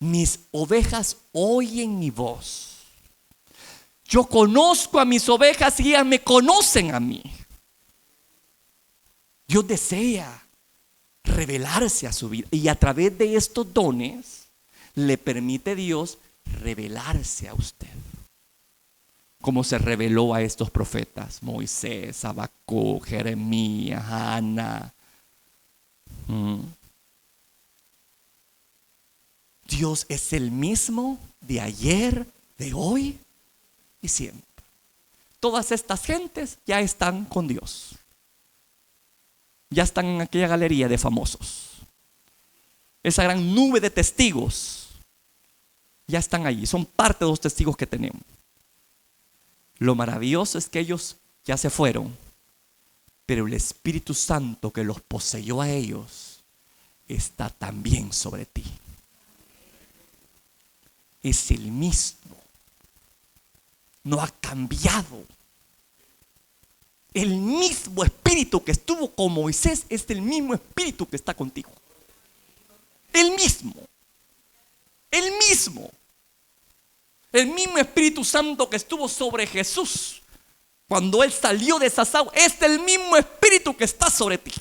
Mis ovejas oyen mi voz. Yo conozco a mis ovejas y ellas me conocen a mí. Dios desea revelarse a su vida, y a través de estos dones le permite Dios revelarse a usted, como se reveló a estos profetas: Moisés, Habacuc, Jeremías, Ana. Dios es el mismo de ayer, de hoy y siempre. Todas estas gentes ya están con Dios, ya están en aquella galería de famosos. Esa gran nube de testigos ya están allí, son parte de los testigos que tenemos. Lo maravilloso es que ellos ya se fueron, pero el Espíritu Santo que los poseyó a ellos está también sobre ti. Es el mismo, no ha cambiado. El mismo Espíritu que estuvo con Moisés es el mismo Espíritu que está contigo. El mismo. El mismo. El mismo Espíritu Santo que estuvo sobre Jesús cuando Él salió de esas aguas, es el mismo Espíritu Espíritu que está sobre ti.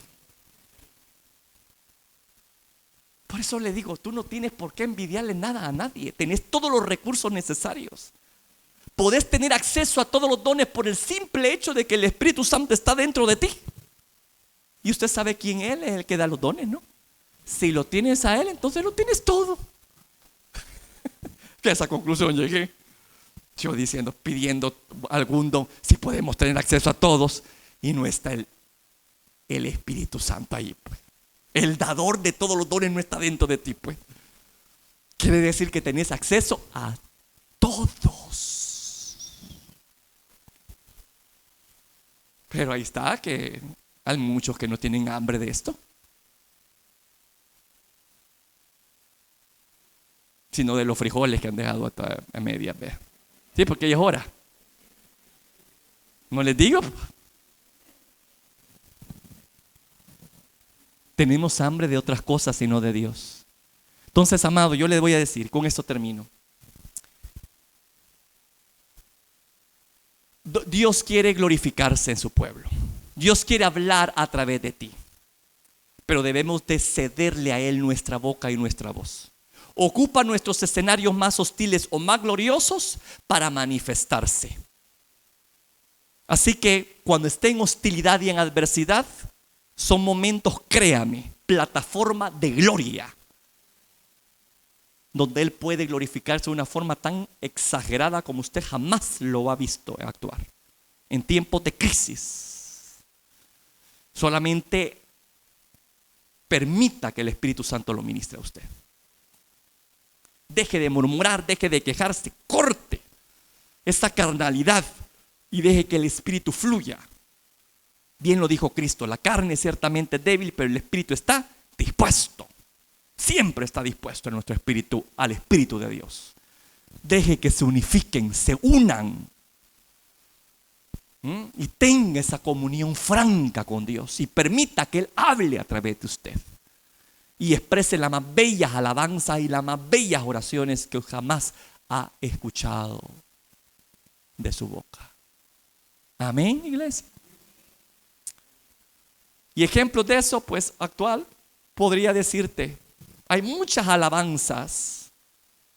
Por eso le digo, tú no tienes por qué envidiarle nada a nadie. Tenés todos los recursos necesarios. Podés tener acceso a todos los dones por el simple hecho de que el Espíritu Santo está dentro de ti. Y usted sabe quién Él es el que da los dones, ¿no? Si lo tienes a Él, entonces lo tienes todo. Que a esa conclusión llegué. Yo diciendo, pidiendo algún don, si podemos tener acceso a todos. Y no está el Espíritu Santo ahí, pues. El dador de todos los dones no está dentro de ti, pues. Quiere decir que tenés acceso a todos. Pero ahí está, que hay muchos que no tienen hambre de esto, sino de los frijoles que han dejado hasta a medias. Sí, porque ya es hora. ¿No les digo? Tenemos hambre de otras cosas y no de Dios. Entonces, amado, yo les voy a decir, con esto termino. Dios quiere glorificarse en su pueblo. Dios quiere hablar a través de ti. Pero debemos de cederle a Él nuestra boca y nuestra voz. Ocupa nuestros escenarios más hostiles o más gloriosos para manifestarse. Así que cuando esté en hostilidad y en adversidad, son momentos, créame, plataforma de gloria, donde Él puede glorificarse de una forma tan exagerada como usted jamás lo ha visto actuar. En tiempos de crisis, solamente permita que el Espíritu Santo lo ministre a usted. Deje de murmurar, deje de quejarse, corte esa carnalidad y deje que el Espíritu fluya. Bien lo dijo Cristo, la carne es ciertamente débil, pero el Espíritu está dispuesto. Siempre está dispuesto en nuestro espíritu al Espíritu de Dios. Deje que se unifiquen, se unan y tenga esa comunión franca con Dios y permita que Él hable a través de usted y exprese las más bellas alabanzas y las más bellas oraciones que jamás ha escuchado de su boca. Amén, iglesia. Y ejemplos de eso, pues actual, podría decirte, hay muchas alabanzas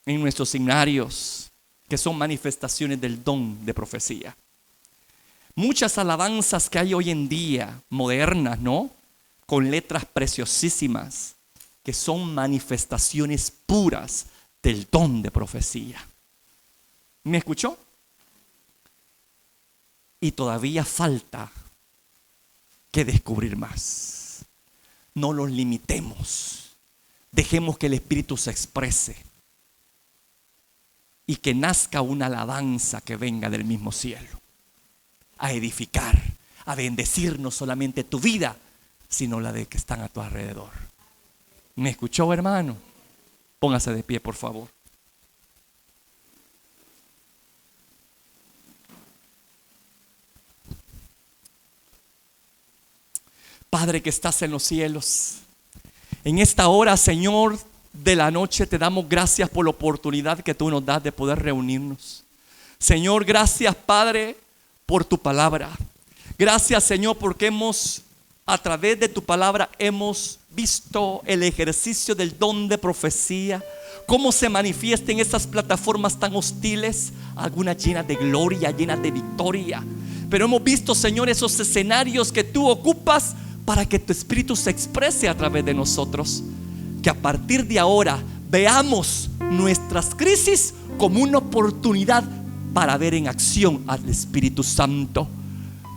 en nuestros signarios que son manifestaciones del don de profecía. Muchas alabanzas que hay hoy en día, modernas, ¿no? Con letras preciosísimas, que son manifestaciones puras del don de profecía. ¿Me escuchó? Y todavía falta que descubrir más. No los limitemos. Dejemos que el Espíritu se exprese y que nazca una alabanza que venga del mismo cielo a edificar, a bendecir no solamente tu vida, sino la de que están a tu alrededor. ¿Me escuchó, hermano? Póngase de pie, por favor. Padre que estás en los cielos, en esta hora, Señor, de la noche te damos gracias por la oportunidad que tú nos das de poder reunirnos. Señor, gracias, Padre, por tu palabra. Gracias, Señor, porque a través de tu palabra hemos visto el ejercicio del don de profecía, cómo se manifiesta en esas plataformas tan hostiles, algunas llenas de gloria, llenas de victoria. Pero hemos visto, Señor, esos escenarios que tú ocupas para que tu Espíritu se exprese a través de nosotros. Que a partir de ahora veamos nuestras crisis como una oportunidad para ver en acción al Espíritu Santo.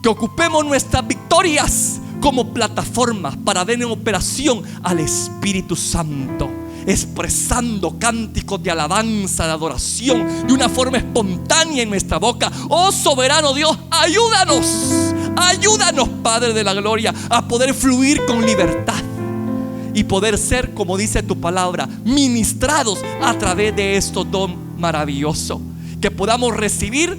Que ocupemos nuestras victorias como plataformas para ver en operación al Espíritu Santo, expresando cánticos de alabanza, de adoración de una forma espontánea en nuestra boca. Oh soberano Dios, ayúdanos, Padre de la gloria, a poder fluir con libertad y poder ser, como dice tu palabra, ministrados a través de estos dones maravillosos. Que podamos recibir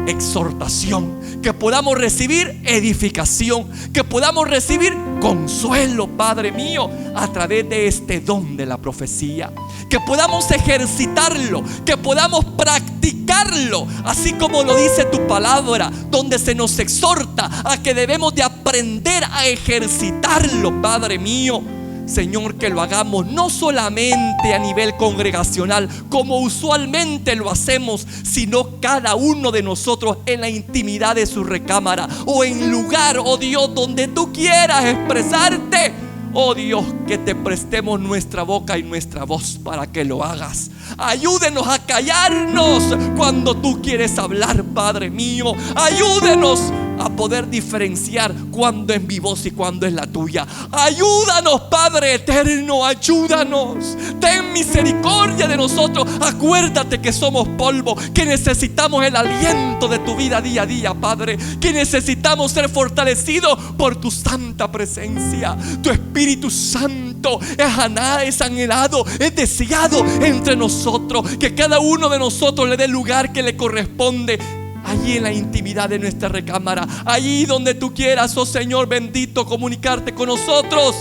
exhortación, que podamos recibir edificación, que podamos recibir consuelo, Padre mío, a través de este don de la profecía, que podamos ejercitarlo, que podamos practicarlo, así como lo dice tu palabra, donde se nos exhorta a que debemos de aprender a ejercitarlo, Padre mío. Señor, que lo hagamos no solamente a nivel congregacional, como usualmente lo hacemos, sino cada uno de nosotros en la intimidad de su recámara o en lugar, oh Dios, donde tú quieras expresarte. Oh Dios, que te prestemos nuestra boca y nuestra voz para que lo hagas. Ayúdenos a callarnos cuando tú quieres hablar, Padre mío. Ayúdenos a poder diferenciar cuándo es mi voz y cuándo es la tuya. Ayúdanos, Padre eterno, ayúdanos. Ten misericordia de nosotros. Acuérdate que somos polvo, que necesitamos el aliento de tu vida día a día, Padre, que necesitamos ser fortalecidos por tu santa presencia. Tu Espíritu Santo es anhelado, es deseado entre nosotros. Que cada uno de nosotros le dé el lugar que le corresponde, allí en la intimidad de nuestra recámara, allí donde tú quieras, oh Señor bendito, comunicarte con nosotros.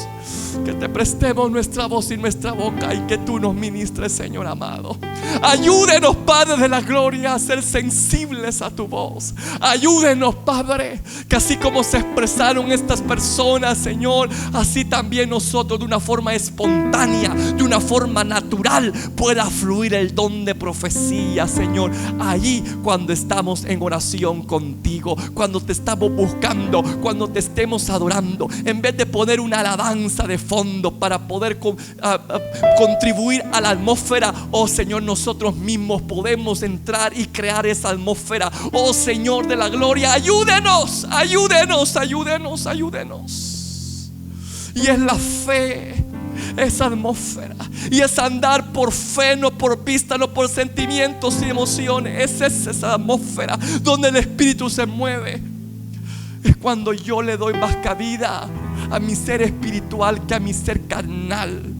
Que te prestemos nuestra voz y nuestra boca y que tú nos ministres, Señor amado. Ayúdenos, Padre de la gloria, a ser sensibles a tu voz. Ayúdenos, Padre, que así como se expresaron estas personas, Señor, así también nosotros de una forma espontánea, de una forma natural, pueda fluir el don de profecía, Señor. Allí cuando estamos en oración contigo, cuando te estamos buscando, cuando te estemos adorando, en vez de poner una alabanza de fondo para poder contribuir a la atmósfera, oh Señor, nosotros mismos podemos entrar y crear esa atmósfera. Oh Señor de la gloria, ayúdenos, ayúdenos, ayúdenos, ayúdenos. Y es la fe, esa atmósfera, y es andar por fe, no por vista, no por sentimientos y emociones. Es esa atmósfera donde el Espíritu se mueve. Es cuando yo le doy más cabida a mi ser espiritual que a mi ser carnal.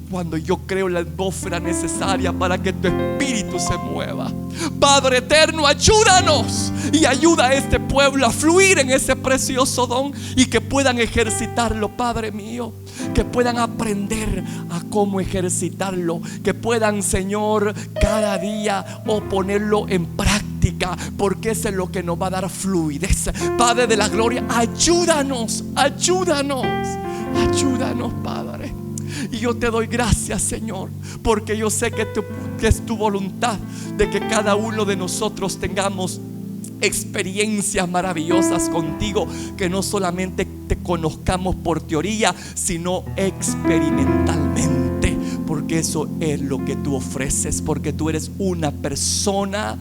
Cuando yo creo la atmósfera necesaria para que tu Espíritu se mueva. Padre eterno, ayúdanos y ayuda a este pueblo a fluir en ese precioso don y que puedan ejercitarlo, Padre mío. Que puedan aprender a cómo ejercitarlo. Que puedan, Señor, cada día ponerlo en práctica, porque eso es lo que nos va a dar fluidez. Padre de la gloria, ayúdanos, ayúdanos, ayúdanos, Padre. Y yo te doy gracias, Señor, porque yo sé que es tu voluntad de que cada uno de nosotros tengamos experiencias maravillosas contigo, que no solamente te conozcamos por teoría, sino experimentalmente, porque eso es lo que tú ofreces, porque tú eres una persona,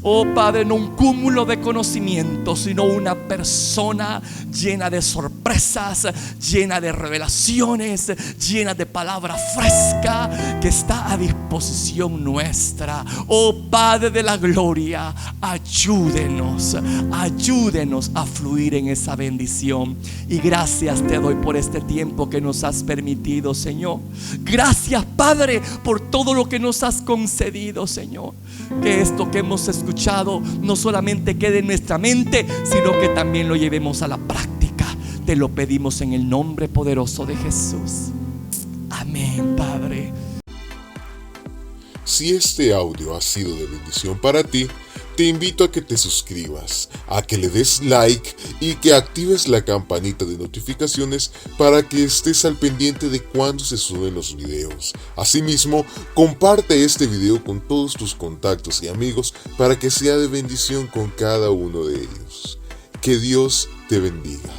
oh Padre, no un cúmulo de conocimientos, sino una persona llena de sorpresas, llena de revelaciones, llena de palabra fresca que está a disposición nuestra. Oh Padre de la gloria, ayúdenos, ayúdenos a fluir en esa bendición. Y gracias te doy por este tiempo que nos has permitido, Señor. Gracias, Padre, por todo lo que nos has concedido, Señor. Que esto que hemos escuchado no solamente quede en nuestra mente, sino que también lo llevemos a la práctica. Te lo pedimos en el nombre poderoso de Jesús. Amén, Padre. Si este audio ha sido de bendición para ti, te invito a que te suscribas, a que le des like y que actives la campanita de notificaciones para que estés al pendiente de cuando se suben los videos. Asimismo, comparte este video con todos tus contactos y amigos para que sea de bendición con cada uno de ellos. Que Dios te bendiga.